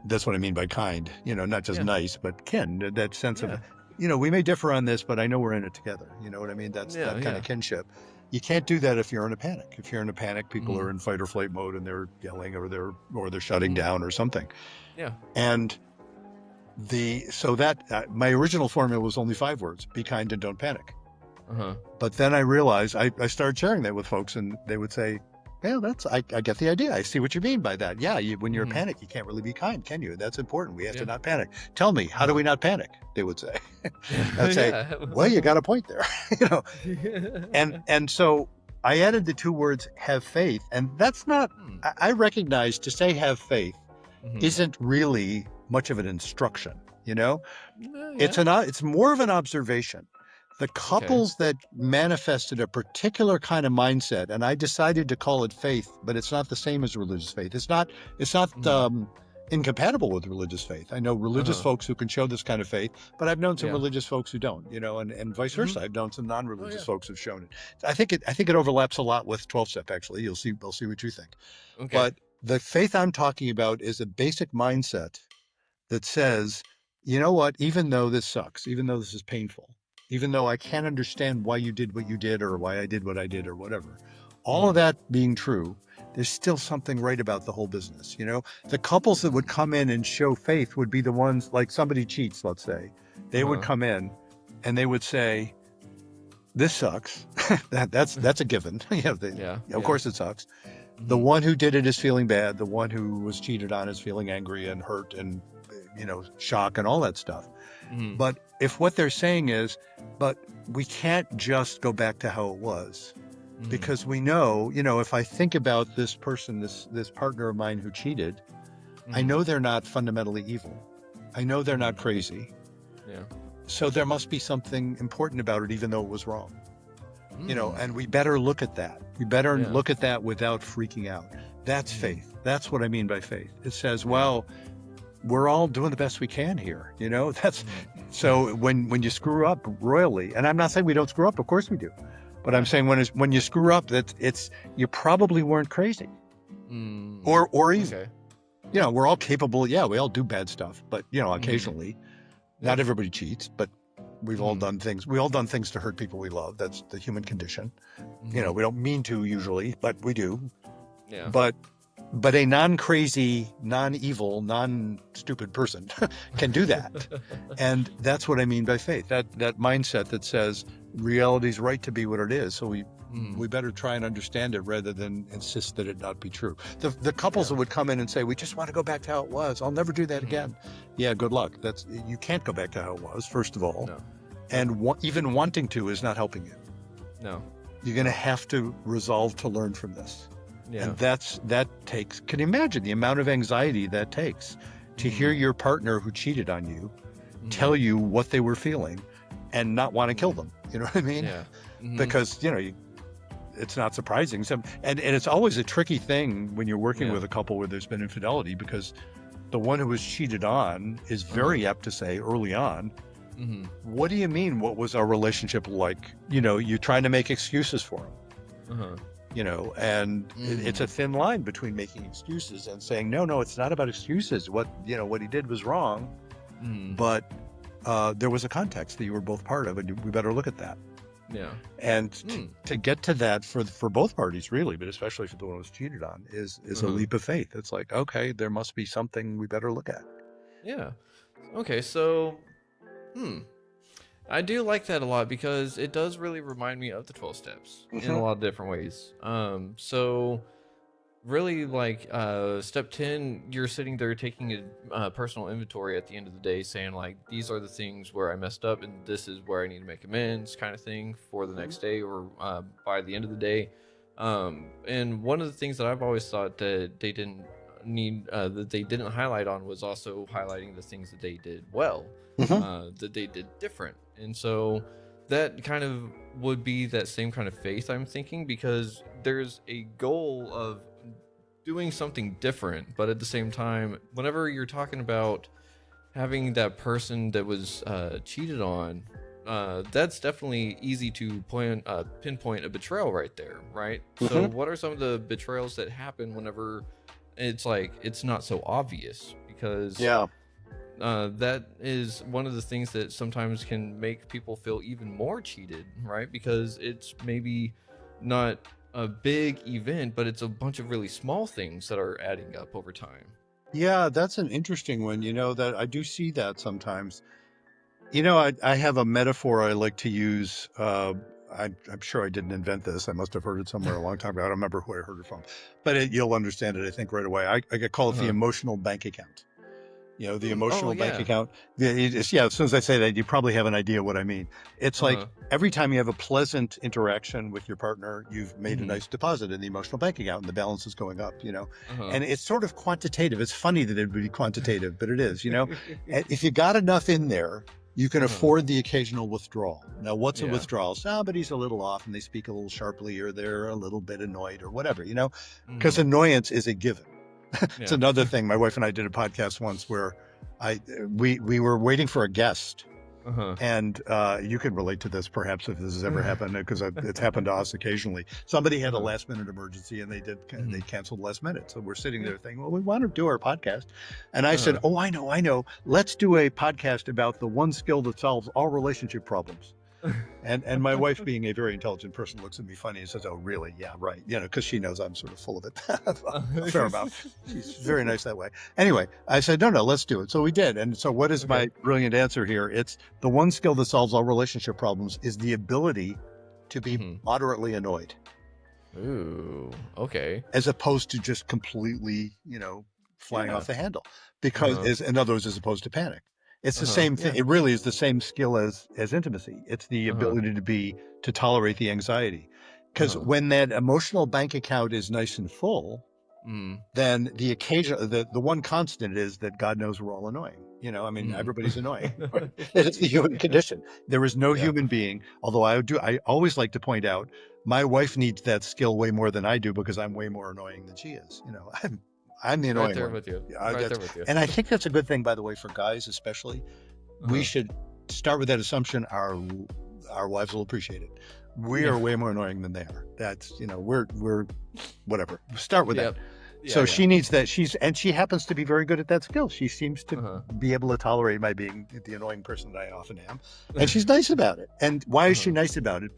Speaker 1: That's what I mean by kind, not just nice, but kin, that sense of, we may differ on this, but I know we're in it together. You know what I mean? That's that kind of kinship. You can't do that if you're in a panic. If you're in a panic, people are in fight or flight mode and they're yelling or they're shutting down or something.
Speaker 2: Yeah.
Speaker 1: And my original formula was only 5 words: be kind and don't panic. But then I realized I started sharing that with folks, and they would say, "Yeah, I get the idea. I see what you mean by that. Yeah, when you're in panic, you can't really be kind, can you? That's important. We have to not panic. Tell me, how do we not panic?" They would say. I'd say, "Well, you got a point there." And so I added the 2 words "have faith," and that's not. I recognize to say "have faith" isn't really much of an instruction. It's more of an observation. The couples that manifested a particular kind of mindset, and I decided to call it faith, but it's not the same as religious faith. It's not incompatible with religious faith. I know religious folks who can show this kind of faith, but I've known some religious folks who don't, and vice versa. I've known some non-religious folks who've shown it. I think it overlaps a lot with 12-step, actually. We'll see what you think. Okay. But the faith I'm talking about is a basic mindset that says, you know what, even though this sucks, even though this is painful, even though I can't understand why you did what you did or why I did what I did or whatever, all of that being true, there's still something right about the whole business. The couples that would come in and show faith would be the ones, like somebody cheats, let's say. They would come in and they would say, this sucks. That's a given. Of course it sucks. The one who did it is feeling bad. The one who was cheated on is feeling angry and hurt and, shock and all that stuff. But if what they're saying is, but we can't just go back to how it was, because we know, if I think about this person, this partner of mine who cheated, I know they're not fundamentally evil. I know they're not crazy. Yeah. So there must be something important about it, even though it was wrong. And we better look at that. We better look at that without freaking out. That's faith. That's what I mean by faith. It says, well, we're all doing the best we can here. That's so when you screw up royally, and I'm not saying we don't screw up, of course we do, but I'm saying when you screw up, you probably weren't crazy or evil. We're all capable. Yeah, we all do bad stuff, but occasionally, not everybody cheats, but we've all done things. We all done things to hurt people we love. That's the human condition. We don't mean to usually, but we do. Yeah. But a non-crazy, non-evil, non-stupid person can do that. And that's what I mean by faith. That mindset that says reality's right to be what it is. So we better try and understand it rather than insist that it not be true. The couples that would come in and say, we just want to go back to how it was. I'll never do that again. Yeah, good luck. You can't go back to how it was, first of all. No. And even wanting to is not helping you. No. You're going to have to resolve to learn from this. Yeah. And can you imagine the amount of anxiety that takes to hear your partner who cheated on you tell you what they were feeling and not want to kill them? You know what I mean? Yeah. Because, it's not surprising. And it's always a tricky thing when you're working with a couple where there's been infidelity, because the one who was cheated on is very apt to say early on, what do you mean? What was our relationship like? You're trying to make excuses for him. And it's a thin line between making excuses and saying, no, it's not about excuses. What he did was wrong, but there was a context that you were both part of, and we better look at that. Yeah. And to get to that for both parties, really, but especially for the one who was cheated on, is a leap of faith. It's like, okay, there must be something we better look at. Yeah.
Speaker 2: Okay, so, I do like that a lot, because it does really remind me of the 12 steps in a lot of different ways. So really, like, step 10, you're sitting there taking a personal inventory at the end of the day, saying, like, these are the things where I messed up and this is where I need to make amends, kind of thing, for the next day or by the end of the day. And one of the things that I've always thought that they didn't highlight on was also highlighting the things that they did well, that they did different. And so that kind of would be that same kind of faith, I'm thinking, because there's a goal of doing something different, but at the same time, whenever you're talking about having that person that was cheated on that's definitely easy to pinpoint a betrayal right there, right? So
Speaker 1: Mm-hmm.
Speaker 2: what are some of the betrayals that happen whenever it's like it's not so obvious? Because
Speaker 1: Yeah.
Speaker 2: that is one of the things that sometimes can make people feel even more cheated, right? Because it's maybe not a big event, but it's a bunch of really small things that are adding up over time.
Speaker 1: Yeah, that's an interesting one. That I do see that sometimes. I have a metaphor I like to use. I'm sure I didn't invent this. I must have heard it somewhere a long time ago. I don't remember who I heard it from, but you'll understand it, I think, right away. I get call it the
Speaker 2: Uh-huh.
Speaker 1: emotional bank account. The
Speaker 2: Oh
Speaker 1: emotional bank
Speaker 2: yeah.
Speaker 1: account. Yeah, as soon as I say that, you probably have an idea what I mean. It's like
Speaker 2: Uh-huh.
Speaker 1: every time you have a pleasant interaction with your partner, you've made a
Speaker 2: Mm-hmm.
Speaker 1: nice deposit in the emotional bank account and the balance is going up.
Speaker 2: Uh-huh.
Speaker 1: And it's sort of quantitative. It's funny that it would be quantitative, but it is. And if you got enough in there, you can
Speaker 2: Uh-huh.
Speaker 1: afford the occasional withdrawal. Now, what's a
Speaker 2: Yeah.
Speaker 1: withdrawal? Somebody's a little off and they speak a little sharply or they're a little bit annoyed or whatever. Because
Speaker 2: Mm-hmm.
Speaker 1: annoyance is a given. It's
Speaker 2: Yeah.
Speaker 1: another thing. My wife and I did a podcast once where we were waiting for a guest,
Speaker 2: Uh-huh.
Speaker 1: and you can relate to this perhaps if this has ever happened because it's happened to us occasionally. Somebody had a
Speaker 2: Uh-huh.
Speaker 1: last minute emergency and they
Speaker 2: Mhm.
Speaker 1: canceled last minute. So we're sitting
Speaker 2: Yeah.
Speaker 1: there thinking, well, we want to do our podcast, and I said,
Speaker 2: Uh-huh.
Speaker 1: oh, I know. Let's do a podcast about the one skill that solves all relationship problems. And my wife, being a very intelligent person, looks at me funny and says, "Oh, really? Yeah, right." Because she knows I'm sort of full of it a fair amount. She's very nice that way. Anyway, I said, "No, let's do it." So we did. And so, what is my
Speaker 2: Okay.
Speaker 1: brilliant answer here? It's the one skill that solves all relationship problems is the ability to be
Speaker 2: Mhm.
Speaker 1: moderately annoyed,
Speaker 2: Ooh. Okay.
Speaker 1: as opposed to just completely, flying
Speaker 2: Yeah.
Speaker 1: off the handle. Because,
Speaker 2: Uh-huh.
Speaker 1: in other words, as opposed to panic. It's the
Speaker 2: Uh-huh.
Speaker 1: same thing.
Speaker 2: Yeah.
Speaker 1: It really is the same skill as intimacy. It's the
Speaker 2: Uh-huh.
Speaker 1: ability to tolerate the anxiety. Because
Speaker 2: Uh-huh.
Speaker 1: when that emotional bank account is nice and full,
Speaker 2: Mm.
Speaker 1: then the one constant is that God knows we're all annoying. I mean,
Speaker 2: Mm.
Speaker 1: everybody's annoying. It's the human condition. There is no
Speaker 2: Yeah.
Speaker 1: human being, although I always like to point out my wife needs that skill way more than I do because I'm way more annoying than she is. I'm the
Speaker 2: Right
Speaker 1: annoying
Speaker 2: there
Speaker 1: one.
Speaker 2: with you.
Speaker 1: Yeah,
Speaker 2: Right there with you.
Speaker 1: and I think that's a good thing, by the way, for guys especially. We
Speaker 2: Uh-huh.
Speaker 1: should start with that assumption. Our wives will appreciate it. We
Speaker 2: Yeah.
Speaker 1: are way more annoying than they are. That's we're whatever. Start with that.
Speaker 2: Yep. Yeah,
Speaker 1: So
Speaker 2: yeah.
Speaker 1: she needs that. She happens to be very good at that skill. She seems to
Speaker 2: Uh-huh.
Speaker 1: be able to tolerate my being the annoying person that I often am, and she's nice about it. And why is she
Speaker 2: Uh-huh.
Speaker 1: nice about it?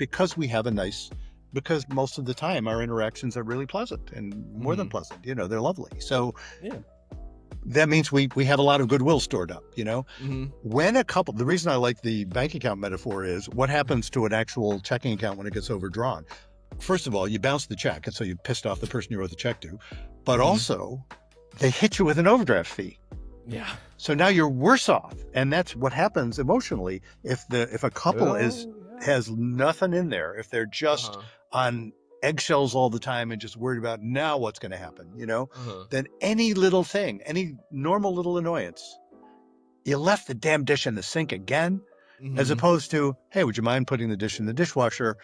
Speaker 1: Because most of the time our interactions are really pleasant and more than
Speaker 2: Mhm.
Speaker 1: pleasant. They're lovely. So
Speaker 2: Yeah.
Speaker 1: that means we have a lot of goodwill stored up.
Speaker 2: Mhm.
Speaker 1: When the reason I like the bank account metaphor is what happens to an actual checking account when it gets overdrawn. First of all, you bounce the check, and so you pissed off the person you wrote the check to, but
Speaker 2: Mhm.
Speaker 1: also they hit you with an overdraft fee.
Speaker 2: Yeah.
Speaker 1: So now you're worse off, and that's what happens emotionally if a couple
Speaker 2: Yeah.
Speaker 1: has nothing in there, if they're just
Speaker 2: Uh-huh.
Speaker 1: on eggshells all the time and just worried about now what's going to happen,
Speaker 2: Uh-huh.
Speaker 1: then any little thing, any normal little annoyance, you left the damn dish in the sink again, as
Speaker 2: Mhm.
Speaker 1: opposed to, hey, would you mind putting the dish in the dishwasher?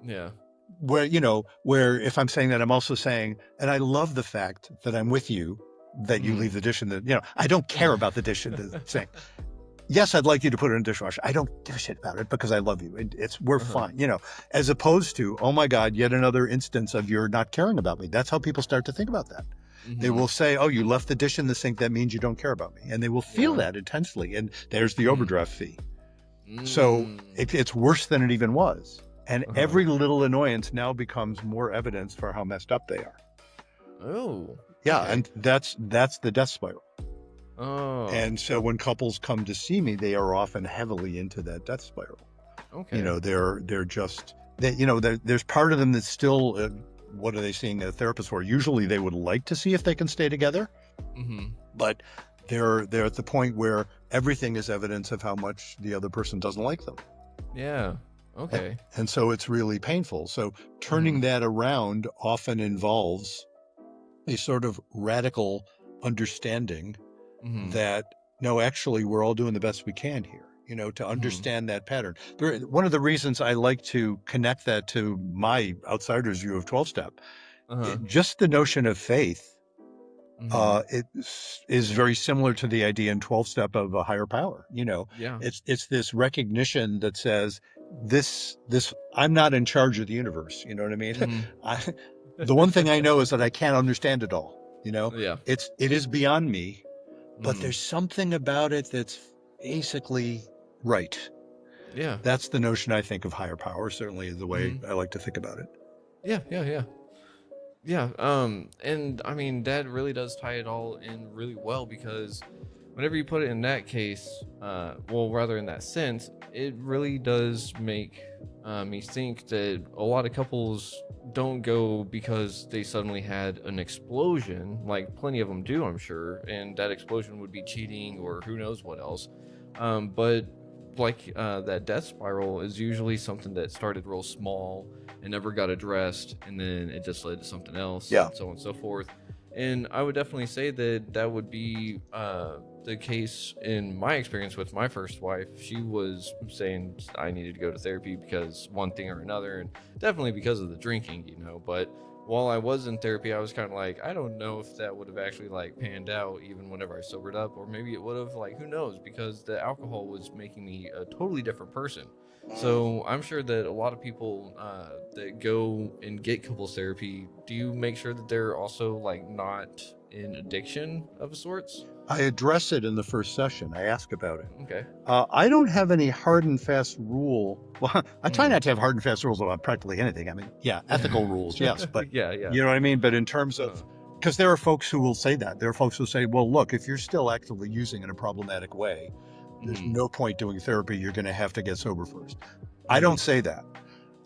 Speaker 2: Yeah.
Speaker 1: Where if I'm saying that, I'm also saying, and I love the fact that I'm with you, that you
Speaker 2: Mhm.
Speaker 1: leave the dish in I don't care about the dish in the sink. Yes, I'd like you to put it in the dishwasher. I don't give a shit about it because I love you. We're
Speaker 2: Uh-huh.
Speaker 1: fine, as opposed to, oh my God, yet another instance of you're not caring about me. That's how people start to think about that. They will
Speaker 2: Mhm.
Speaker 1: say, oh, you left the dish in the sink. That means you don't care about me. And they will feel
Speaker 2: Yeah.
Speaker 1: that intensely. And there's the
Speaker 2: Mhm.
Speaker 1: overdraft fee. So
Speaker 2: Mm.
Speaker 1: it's worse than it even was. And
Speaker 2: Uh-huh.
Speaker 1: every little annoyance now becomes more evidence for how messed up they are.
Speaker 2: Oh.
Speaker 1: Yeah,
Speaker 2: Okay.
Speaker 1: and that's the death spiral.
Speaker 2: Oh.
Speaker 1: And so when couples come to see me, they are often heavily into that death spiral.
Speaker 2: Okay.
Speaker 1: They're just there's part of them that's still what are they seeing a therapist for? Usually they would like to see if they can stay together,
Speaker 2: Mhm.
Speaker 1: but they're at the point where everything is evidence of how much the other person doesn't like them.
Speaker 2: Yeah.
Speaker 1: A-
Speaker 2: Okay.
Speaker 1: And so it's really painful. So turning
Speaker 2: Mhm.
Speaker 1: that around often involves a sort of radical understanding
Speaker 2: Mhm.
Speaker 1: that no, actually, we're all doing the best we can here, to
Speaker 2: Mhm.
Speaker 1: understand that pattern. One of the reasons I like to connect that to my outsider's view of 12 step,
Speaker 2: Uh-huh.
Speaker 1: just the notion of faith
Speaker 2: Hmm.
Speaker 1: it is very similar to the idea in 12 step of a higher power.
Speaker 2: Yeah.
Speaker 1: It's this recognition that says this I'm not in charge of the universe. You know what I mean?
Speaker 2: Hmm.
Speaker 1: I, the one thing I know is that I can't understand it all.
Speaker 2: Yeah.
Speaker 1: It is beyond me, but
Speaker 2: Hmm.
Speaker 1: there's something about it that's basically right.
Speaker 2: Yeah.
Speaker 1: That's the notion I think of higher power, certainly the way
Speaker 2: Hmm.
Speaker 1: I like to think about it.
Speaker 2: Yeah. Yeah. Yeah. Yeah, and I mean that really does tie it all in really well because whenever you put it in that case, well, rather in that sense, it really does make me think that a lot of couples don't go because they suddenly had an explosion, like plenty of them do, I'm sure, and that explosion would be cheating or who knows what else. But like that death spiral is usually something that started real small and never got addressed, and then it just led to something else,
Speaker 1: Yeah.
Speaker 2: and so on and so forth. And I would definitely say that that would be the case in my experience with my first wife. She was saying I needed to go to therapy because one thing or another, and definitely because of the drinking, But while I was in therapy, I was kind of like, I don't know if that would have actually like panned out even whenever I sobered up, or maybe it would have, like, who knows, because the alcohol was making me a totally different person. So I'm sure that a lot of people that go and get couples therapy, do you make sure that they're also like not in addiction of sorts?
Speaker 1: I address it in the first session. I ask about it.
Speaker 2: Okay.
Speaker 1: I don't have any hard and fast rule. Well, I try
Speaker 2: Mm.
Speaker 1: not to have hard and fast rules about practically anything. I mean, yeah, ethical rules, yes, but
Speaker 2: Yeah, yeah.
Speaker 1: you know what I mean? But in terms of,
Speaker 2: Uh,
Speaker 1: because there are folks who will say that. There are folks who say, well, look, if you're still actively using in a problematic way, there's
Speaker 2: mm,
Speaker 1: no point doing therapy. You're going to have to get sober first. I don't
Speaker 2: mm,
Speaker 1: say that.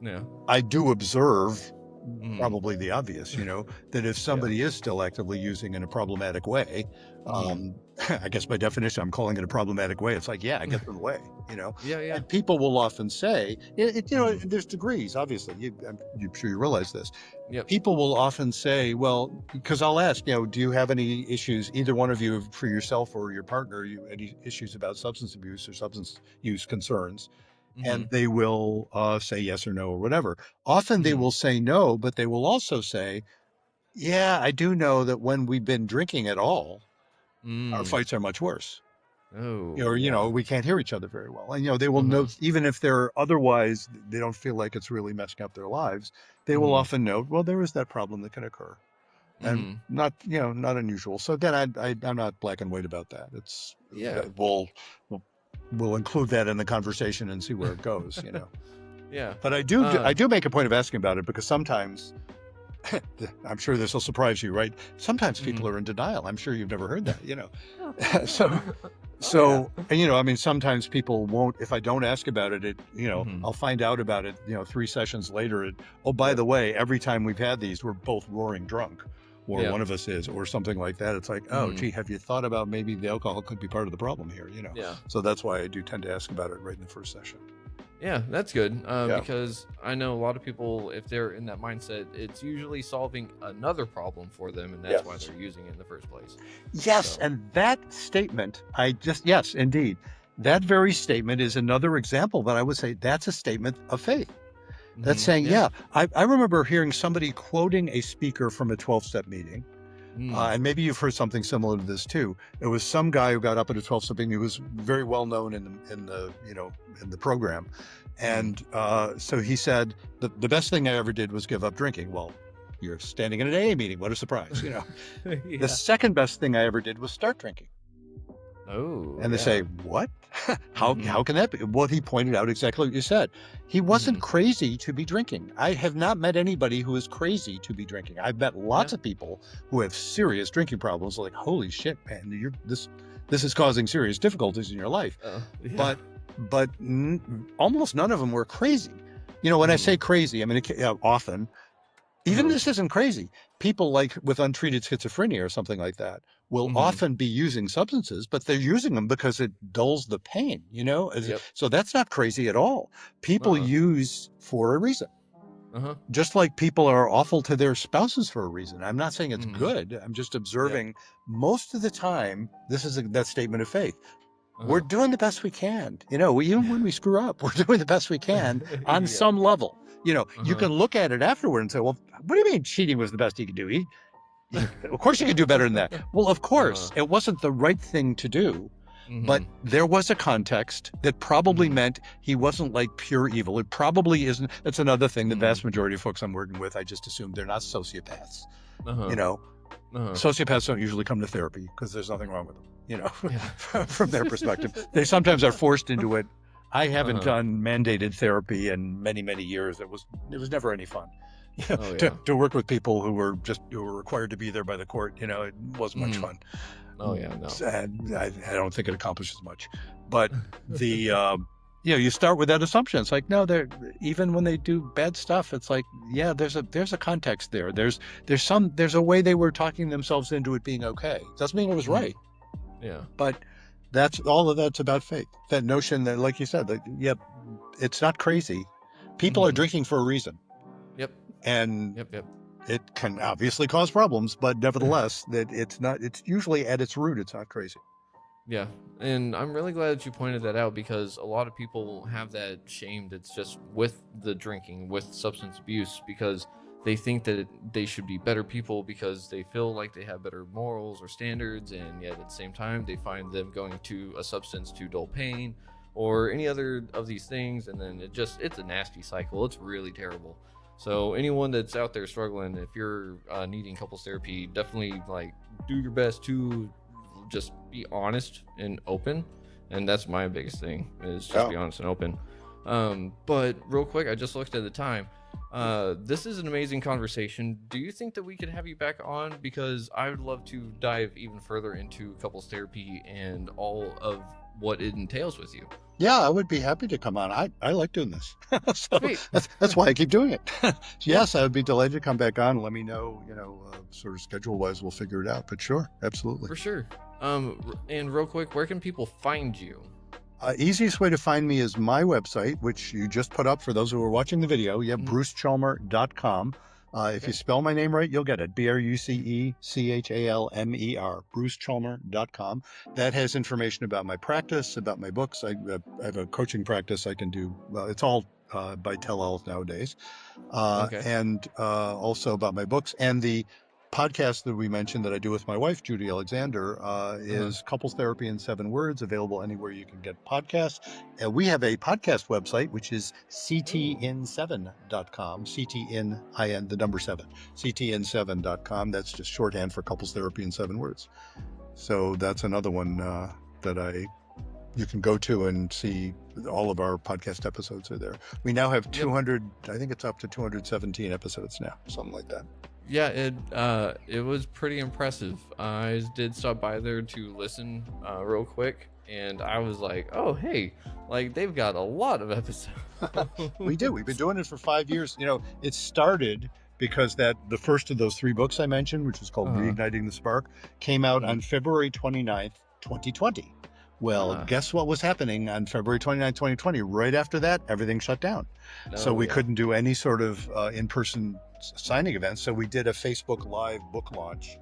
Speaker 2: yeah.
Speaker 1: I do observe
Speaker 2: Mm,
Speaker 1: probably the obvious, that if
Speaker 2: yeah.
Speaker 1: somebody is still actively using in a problematic way,
Speaker 2: Mm,
Speaker 1: I guess by definition, I'm calling it a problematic way. It's like, yeah, get in the way.
Speaker 2: yeah, yeah.
Speaker 1: And people will often say,
Speaker 2: Mm,
Speaker 1: there's degrees, obviously. I'm sure you realize this.
Speaker 2: yep.
Speaker 1: People will often say, well, because I'll ask, do you have any issues, either one of you for yourself or your partner, any issues about substance abuse or substance use concerns?
Speaker 2: Mm-hmm.
Speaker 1: And they will say yes or no or whatever. Often they
Speaker 2: Mm-hmm.
Speaker 1: will say no, but they will also say, yeah, I do know that when we've been drinking at all, our
Speaker 2: Mm.
Speaker 1: fights are much worse.
Speaker 2: Oh,
Speaker 1: Or,
Speaker 2: yeah.
Speaker 1: we can't hear each other very well. And, they will
Speaker 2: Mm-hmm.
Speaker 1: note, even if they're otherwise, they don't feel like it's really messing up their lives, they will
Speaker 2: Mm-hmm.
Speaker 1: often note, well, there is that problem that can occur. And
Speaker 2: Mm-hmm.
Speaker 1: not unusual. So again, I'm not black and white about that. It's
Speaker 2: Yeah.
Speaker 1: that we'll we'll include that in the conversation and see where it goes.
Speaker 2: Yeah.
Speaker 1: But
Speaker 2: Uh,
Speaker 1: I do make a point of asking about it because sometimes I'm sure this will surprise you, right? Sometimes
Speaker 2: mhm.
Speaker 1: people are in denial. I'm sure you've never heard that. so
Speaker 2: Oh yeah.
Speaker 1: I mean, sometimes people won't. If I don't ask about it,
Speaker 2: Hmm.
Speaker 1: I'll find out about it. 3 sessions later. Oh, by
Speaker 2: Yep.
Speaker 1: the way, every time we've had these, we're both roaring drunk, or
Speaker 2: Yeah.
Speaker 1: one of us is, or something like that. It's like, oh,
Speaker 2: Hmm.
Speaker 1: gee, have you thought about maybe the alcohol could be part of the problem here?
Speaker 2: Yeah.
Speaker 1: So that's why I do tend to ask about it right in the first session.
Speaker 2: Yeah, that's good.
Speaker 1: Yeah.
Speaker 2: Because I know a lot of people, if they're in that mindset, it's usually solving another problem for them, and that's why
Speaker 1: Yes.
Speaker 2: they're using it in the first place.
Speaker 1: Yes,
Speaker 2: So.
Speaker 1: and that statement, yes, indeed. That very statement is another example that I would say that's a statement of faith. That's saying,
Speaker 2: Yeah.
Speaker 1: yeah, I remember hearing somebody quoting a speaker from a 12-step meeting.
Speaker 2: Mm.
Speaker 1: And maybe you've heard something similar to this too. It was some guy who got up at a 12-step meeting. He was very well known in the program.
Speaker 2: Mm.
Speaker 1: And so he said, the best thing I ever did was give up drinking. Well, you're standing in an AA meeting. What a surprise. The
Speaker 2: Yeah.
Speaker 1: second best thing I ever did was start drinking.
Speaker 2: Oh
Speaker 1: And they say,
Speaker 2: yeah.
Speaker 1: what?
Speaker 2: Mm-hmm.
Speaker 1: How can that be? Well, he pointed out exactly what you said. He
Speaker 2: Mm-hmm.
Speaker 1: wasn't crazy to be drinking. I have not met anybody who is crazy to be drinking. I've met lots
Speaker 2: Yeah.
Speaker 1: of people who have serious drinking problems. Like, holy shit, man, this is causing serious difficulties in your life.
Speaker 2: Yeah.
Speaker 1: But almost none of them were crazy. When I
Speaker 2: Mm.
Speaker 1: say crazy, I mean often. Even
Speaker 2: Uh-huh.
Speaker 1: this isn't crazy. People like with untreated schizophrenia or something like that will
Speaker 2: Mm-hmm.
Speaker 1: often be using substances, but they're using them because it dulls the pain.
Speaker 2: Yep.
Speaker 1: So that's not crazy at all. People
Speaker 2: Uh-uh.
Speaker 1: use for a reason,
Speaker 2: Uh-huh.
Speaker 1: just like people are awful to their spouses for a reason. I'm not saying it's
Speaker 2: Mm-hmm.
Speaker 1: good. I'm just
Speaker 2: Yep.
Speaker 1: observing most of the time, this is that statement of faith. We're
Speaker 2: Uh-huh.
Speaker 1: doing the best we can. Even when we screw up, we're doing the best we can on
Speaker 2: Yeah.
Speaker 1: some level. You
Speaker 2: Uh-huh.
Speaker 1: can look at it afterward and say, well, what do you mean cheating was the best he could do? Of course you could do better than that. Well, of course, it wasn't the right thing to do. But there was a context that probably meant he wasn't like pure evil. It probably isn't. That's another thing. The vast majority of folks I'm working with, I just assume they're not sociopaths. You know, sociopaths don't usually come to therapy because there's nothing wrong with them, you know, from their perspective. They sometimes are forced into it. I haven't done mandated therapy in many, many years. It was never any fun. To work with people who were required to be there by the court, you know, it wasn't much fun.
Speaker 2: Oh yeah, no.
Speaker 1: And I don't think it accomplishes much. But you start with that assumption. It's like, no, they're even when they do bad stuff, it's like, yeah, there's a context there. There's a way they were talking themselves into it being okay. Doesn't mean it was right.
Speaker 2: Yeah.
Speaker 1: But that's about faith. That notion that, like you said, like, it's not crazy. People are drinking for a reason.
Speaker 2: Yep.
Speaker 1: And it can obviously cause problems, but nevertheless, it's usually at its root, it's not crazy.
Speaker 2: Yeah, and I'm really glad that you pointed that out, because a lot of people have that shame that's just with the drinking, with substance abuse, because they think that they should be better people because they feel like they have better morals or standards, and yet at the same time they find them going to a substance to dull pain or any other of these things, and then it's a nasty cycle. It's really terrible. So anyone that's out there struggling, if you're needing couples therapy, definitely like do your best to just be honest and open. And that's my biggest thing, is just be honest and open. But real quick, I just looked at the time. This is an amazing conversation. Do you think that we could have you back on? Because I would love to dive even further into couples therapy and all of what it entails with you.
Speaker 1: Yeah, I would be happy to come on. I like doing this. So that's why I keep doing it. Yes, I would be delighted to come back on. Let me know, sort of schedule-wise, we'll figure it out. But sure, absolutely.
Speaker 2: For sure. And real quick, where can people find you?
Speaker 1: Easiest way to find me is my website, which you just put up for those who are watching the video. You have BruceChalmer.com. If you spell my name right, you'll get it. BruceChalmer, BruceChalmer.com. That has information about my practice, about my books. I have a coaching practice I can do. Well, it's all by telehealth nowadays. And also about my books. And the podcast that we mentioned that I do with my wife, Judy Alexander, is Couples Therapy in 7 Words, available anywhere you can get podcasts. We have a podcast website, which is ctin7.com, CTNIN, the number 7, ctin7.com. That's just shorthand for Couples Therapy in 7 Words. So that's another one that you can go to and see. All of our podcast episodes are there. We now have 200, I think it's up to 217 episodes now, something like that.
Speaker 2: Yeah, it was pretty impressive. I did stop by there to listen real quick, and I was like, oh, hey, like they've got a lot of episodes.
Speaker 1: We do. We've been doing it for 5 years. It started because the first of those 3 books I mentioned, which is called Reigniting the Spark, came out on February 29th, 2020. Well, guess what was happening on February 29th, 2020? Right after that, everything shut down. So we couldn't do any sort of in-person signing events. So we did a Facebook Live book launch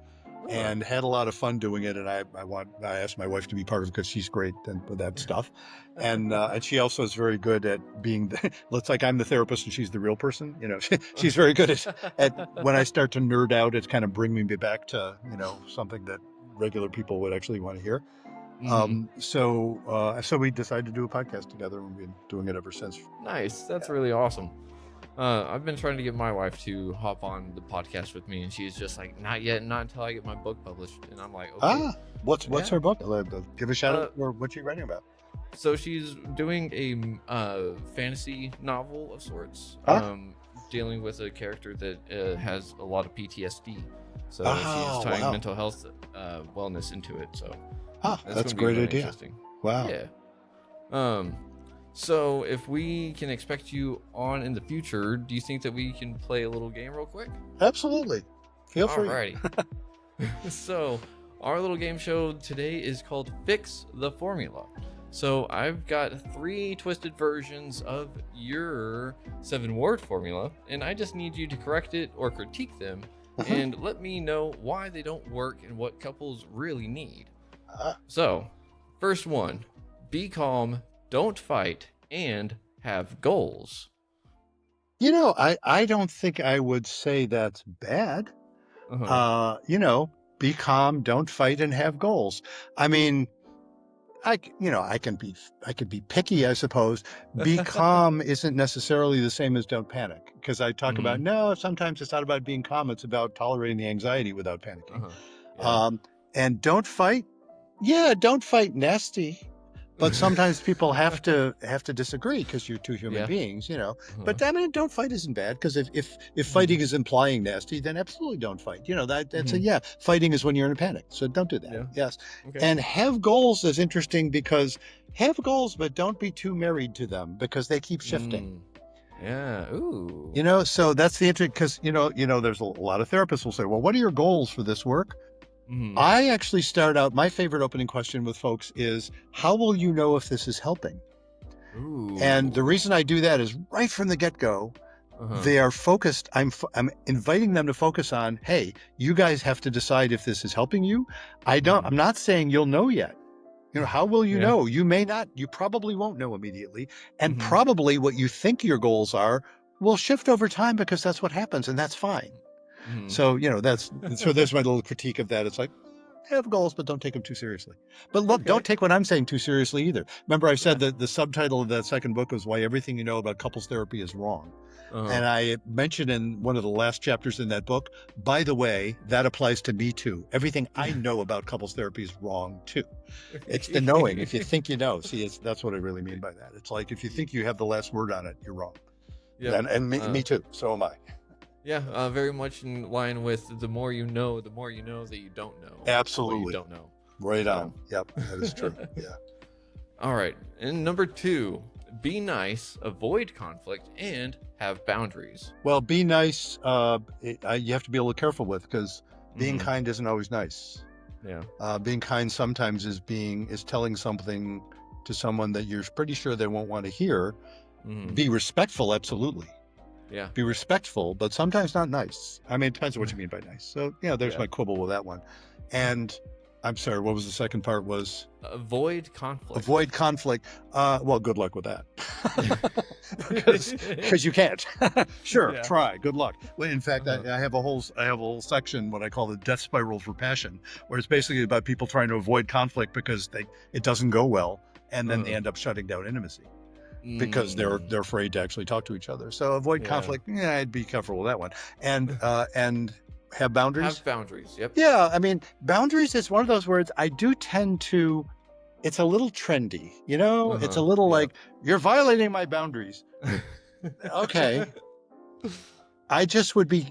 Speaker 1: and had a lot of fun doing it. And I asked my wife to be part of it because she's great with that stuff. And she also is very good at being, looks like I'm the therapist and she's the real person. She's very good at when I start to nerd out, it's kind of bringing me back to, something that regular people would actually want to hear. So we decided to do a podcast together, and we've been doing it ever since.
Speaker 2: Nice. That's really awesome. I've been trying to get my wife to hop on the podcast with me, and she's just like, not yet, not until I get my book published. And I'm like, okay.
Speaker 1: What's her book? Give a shout out, or what you writing about?
Speaker 2: So she's doing a fantasy novel of sorts, dealing with a character that has a lot of PTSD. So she's tying mental health wellness into it. So
Speaker 1: that's a great idea. Wow.
Speaker 2: Yeah. So if we can expect you on in the future, do you think that we can play a little game real quick?
Speaker 1: Absolutely. Feel free.
Speaker 2: Alrighty. So our little game show today is called Fix the Formula. So I've got 3 twisted versions of your 7-word formula, and I just need you to correct it or critique them and let me know why they don't work and what couples really need. So, first one, be calm, don't fight, and have goals.
Speaker 1: I don't think I would say that's bad. You know, be calm, don't fight, and have goals. I mean, I can be picky, I suppose. Be calm isn't necessarily the same as don't panic, because I talk about, no, sometimes it's not about being calm. It's about tolerating the anxiety without panicking.
Speaker 2: Yeah.
Speaker 1: And don't fight. Yeah, don't fight nasty. But sometimes people have to disagree because you're two human beings, you know. But I mean, don't fight isn't bad, because if fighting is implying nasty, then absolutely don't fight. You know, that's fighting is when you're in a panic. So don't do that.
Speaker 2: Yeah.
Speaker 1: Yes.
Speaker 2: Okay.
Speaker 1: And have goals is interesting, because have goals, but don't be too married to them, because they keep shifting.
Speaker 2: Yeah. Ooh.
Speaker 1: You know, so that's the interesting, because you know, there's a lot of therapists will say, well, what are your goals for this work? I actually start out, my favorite opening question with folks is, how will you know if this is helping?
Speaker 2: Ooh.
Speaker 1: And the reason I do that is right from the get-go, they are focused. I'm inviting them to focus on, hey, you guys have to decide if this is helping you. I'm not saying you'll know yet. You know, how will you know? You may not, you probably won't know immediately. And probably what you think your goals are will shift over time, because that's what happens, and that's fine. So, you know, there's my little critique of that. It's like, have goals, but don't take them too seriously. But look, don't take what I'm saying too seriously either. Remember, I said that the subtitle of that second book was Why Everything You Know About Couples Therapy is Wrong. And I mentioned in one of the last chapters in that book, by the way, that applies to me too. Everything I know about couples therapy is wrong too. It's the knowing. If you think you know, see, that's what I really mean by that. It's like, if you think you have the last word on it, you're wrong. Yeah. And me too. So am I.
Speaker 2: Yeah, very much in line with the more you know that you don't know.
Speaker 1: Absolutely.
Speaker 2: What you don't know.
Speaker 1: Right on. Yep, that is true. Yeah.
Speaker 2: All right. And number 2, be nice, avoid conflict, and have boundaries.
Speaker 1: Well, be nice. You have to be a little careful with, because being kind isn't always nice.
Speaker 2: Yeah.
Speaker 1: Being kind sometimes is telling something to someone that you're pretty sure they won't want to hear. Be respectful, absolutely.
Speaker 2: Yeah.
Speaker 1: Be respectful, but sometimes not nice. I mean, it depends on what you mean by nice. So, there's my quibble with that one. And I'm sorry, what was the second part? Was
Speaker 2: avoid conflict.
Speaker 1: Avoid conflict. Well, good luck with that. because you can't. Sure, try. Good luck. Well, in fact, I have a whole section, what I call the death spiral for passion, where it's basically about people trying to avoid conflict because it doesn't go well, and then they end up shutting down intimacy, because they're afraid to actually talk to each other. So avoid conflict. Yeah, I'd be careful with that one. And have boundaries.
Speaker 2: Have boundaries. Yep.
Speaker 1: Yeah, I mean, boundaries is one of those words I do tend to. It's a little trendy, you know. It's a little like, you're violating my boundaries. Okay. I just would be,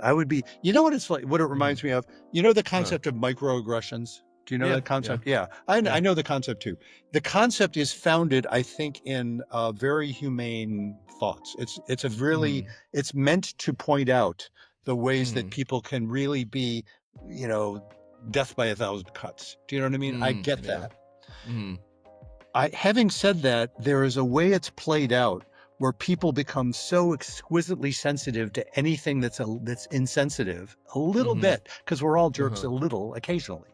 Speaker 1: I would be. You know what it's like? What it reminds me of? You know the concept of microaggressions. Do you know that concept? Yeah. I know the concept too. The concept is founded, I think, in very humane thoughts. It's a really it's meant to point out the ways that people can really be, death by a thousand cuts. Do you know what I mean? I get that. Having said that, there is a way it's played out where people become so exquisitely sensitive to anything that's insensitive, a little bit, because we're all jerks a little occasionally.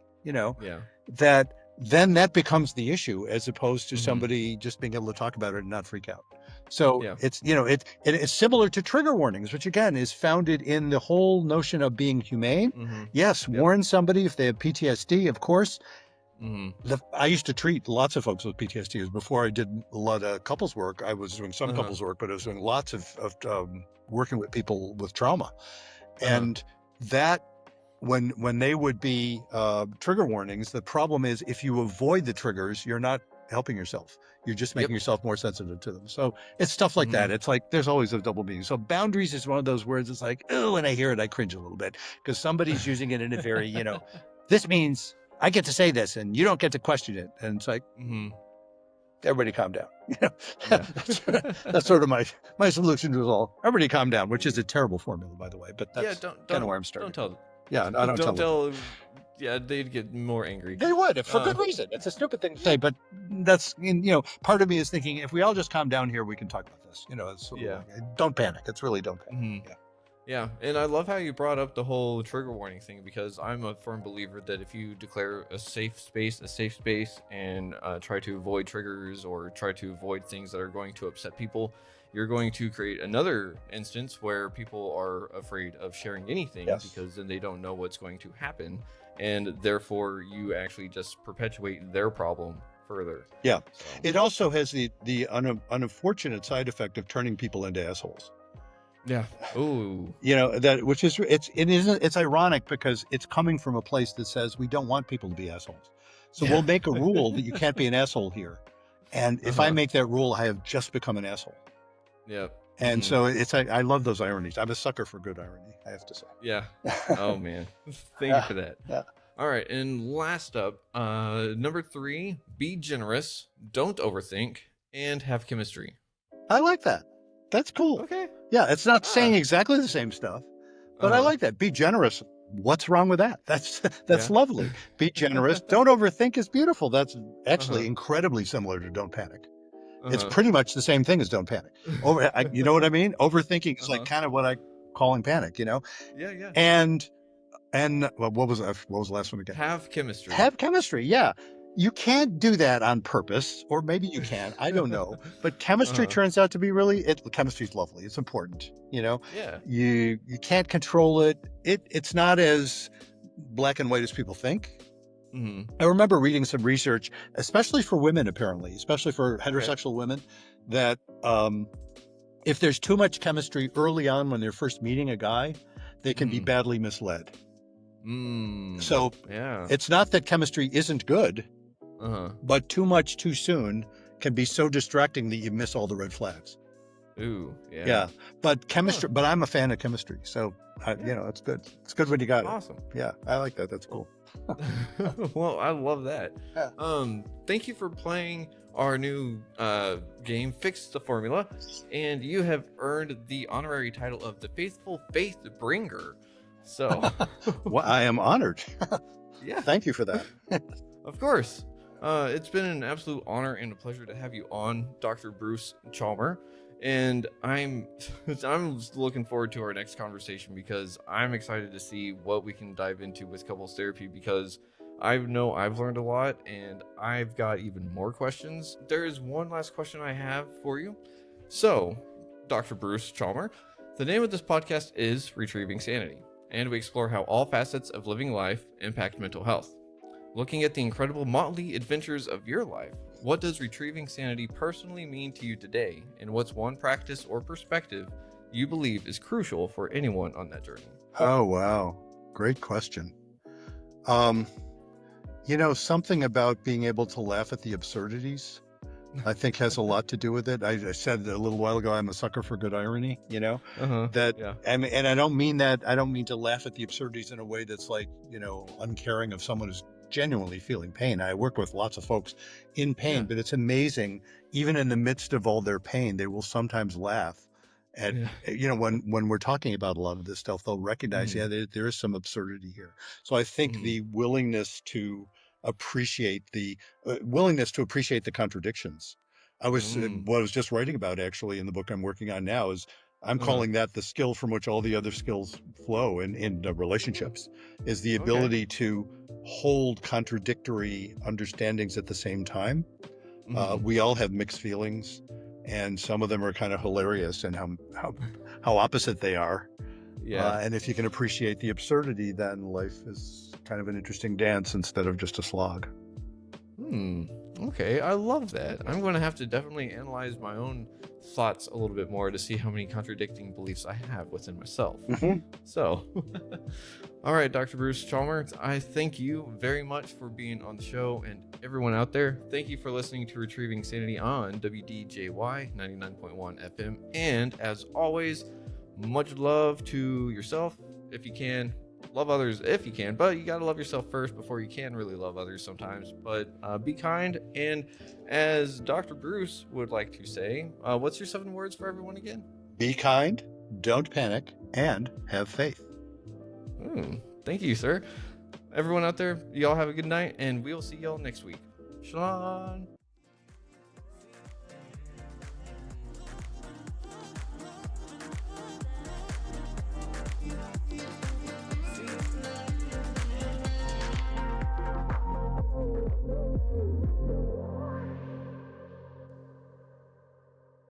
Speaker 1: That then that becomes the issue, as opposed to somebody just being able to talk about it and not freak out. So it's, it's similar to trigger warnings, which again is founded in the whole notion of being humane. Yes, warn somebody if they have PTSD, of course. I used to treat lots of folks with PTSD. Before I did a lot of couples work, I was doing some couples work, but I was doing lots of working with people with trauma. And that, when they would be trigger warnings, the problem is if you avoid the triggers, you're not helping yourself. You're just making yourself more sensitive to them. So it's stuff like that. It's like there's always a double meaning. So boundaries is one of those words. It's like, oh, when I hear it, I cringe a little bit, because somebody's using it in a very, this means I get to say this and you don't get to question it. And it's like, everybody calm down. That's sort of my solution to it all. Everybody calm down, which is a terrible formula, by the way, but that's kind of where I'm starting.
Speaker 2: Don't tell them.
Speaker 1: Yeah, I don't tell them.
Speaker 2: Yeah, they'd get more angry.
Speaker 1: They would, for good reason. It's a stupid thing to say, but that's, part of me is thinking, if we all just calm down here, we can talk about this. It's sort of like, don't panic. It's really don't panic.
Speaker 2: Yeah, and I love how you brought up the whole trigger warning thing, because I'm a firm believer that if you declare a safe space, and try to avoid triggers or try to avoid things that are going to upset people, you're going to create another instance where people are afraid of sharing anything,
Speaker 1: Yes.
Speaker 2: because then they don't know what's going to happen, and therefore you actually just perpetuate their problem further.
Speaker 1: Yeah.
Speaker 2: So,
Speaker 1: It also has the unfortunate side effect of turning people into assholes.
Speaker 2: yeah. Ooh.
Speaker 1: You know, that which is it's ironic because it's coming from a place that says we don't want people to be assholes. So
Speaker 2: Yeah.
Speaker 1: we'll make a rule that you can't be an asshole here. And if I make that rule, I have just become an asshole.
Speaker 2: Yep.
Speaker 1: And so I love those ironies. I'm a sucker for good irony, I have to say.
Speaker 2: Yeah. Oh man. Thank you for that.
Speaker 1: Yeah.
Speaker 2: All right, and last up, number 3, be generous, don't overthink, and have chemistry.
Speaker 1: I like that. That's cool.
Speaker 2: Okay.
Speaker 1: Yeah, it's not saying exactly the same stuff, but I like that. Be generous. What's wrong with that? That's lovely. Be generous. Don't overthink is beautiful. That's actually incredibly similar to don't panic. It's pretty much the same thing as don't panic. You know what I mean? Overthinking is like kind of what I call in panic, you know?
Speaker 2: Yeah, yeah.
Speaker 1: And well, what was the last one again?
Speaker 2: Have chemistry.
Speaker 1: Have chemistry. Yeah. You can't do that on purpose, or maybe you can. I don't know. But chemistry turns out to be chemistry's lovely. It's important. You know,
Speaker 2: Yeah.
Speaker 1: you can't control it. It's not as black and white as people think. I remember reading some research, especially for women, apparently, especially for heterosexual women, that if there's too much chemistry early on when they're first meeting a guy, they can be badly misled. So it's not that chemistry isn't good, but too much too soon can be so distracting that you miss all the red flags.
Speaker 2: Ooh, yeah.
Speaker 1: Yeah, but chemistry. But I'm a fan of chemistry, so you know, it's good. It's good when you got it.
Speaker 2: Awesome.
Speaker 1: Yeah, I like that. That's cool.
Speaker 2: Well, I love that.
Speaker 1: Yeah.
Speaker 2: Thank you for playing our new game, Fix the Formula, and you have earned the honorary title of the Faithful Faith Bringer. So,
Speaker 1: well, I am honored.
Speaker 2: Yeah.
Speaker 1: Thank you for that.
Speaker 2: Of course. It's been an absolute honor and a pleasure to have you on, Dr. Bruce Chalmer. And I'm looking forward to our next conversation, because I'm excited to see what we can dive into with couples therapy, because I know I've learned a lot and I've got even more questions. There is one last question I have for you. So, Dr. Bruce Chalmer, the name of this podcast is Retrieving Sanity, and we explore how all facets of living life impact mental health. Looking at the incredible motley adventures of your life, what does retrieving sanity personally mean to you today, and what's one practice or perspective you believe is crucial for anyone on that journey?
Speaker 1: Oh, wow. Great question. You know, something about being able to laugh at the absurdities, I think, has a lot to do with it. I said a little while ago, I'm a sucker for good irony, you know, and I don't mean that. I don't mean to laugh at the absurdities in a way that's like, you know, uncaring of someone who's genuinely feeling pain. I work with lots of folks in pain, but it's amazing. Even in the midst of all their pain, they will sometimes laugh at, you know, when we're talking about a lot of this stuff, they'll recognize, there is some absurdity here. So I think the willingness to appreciate the contradictions. What I was just writing about actually in the book I'm working on now is I'm calling that the skill from which all the other skills flow in relationships, is the ability to hold contradictory understandings at the same time. We all have mixed feelings, and some of them are kind of hilarious, and how opposite they are. And if you can appreciate the absurdity, then life is kind of an interesting dance instead of just a slog.
Speaker 2: Okay, I love that. I'm going to have to definitely analyze my own thoughts a little bit more to see how many contradicting beliefs I have within myself. So, all right, Dr. Bruce Chalmer, I thank you very much for being on the show, and everyone out there, thank you for listening to Retrieving Sanity on WDJY 99.1 FM. And as always, much love to yourself if you can. Love others if you can, but you got to love yourself first before you can really love others sometimes. But be kind. And as Dr. Bruce would like to say, what's your 7 words for everyone again? Be kind, don't panic, and have faith. Thank you, sir. Everyone out there, y'all have a good night, and we'll see y'all next week. Shalom.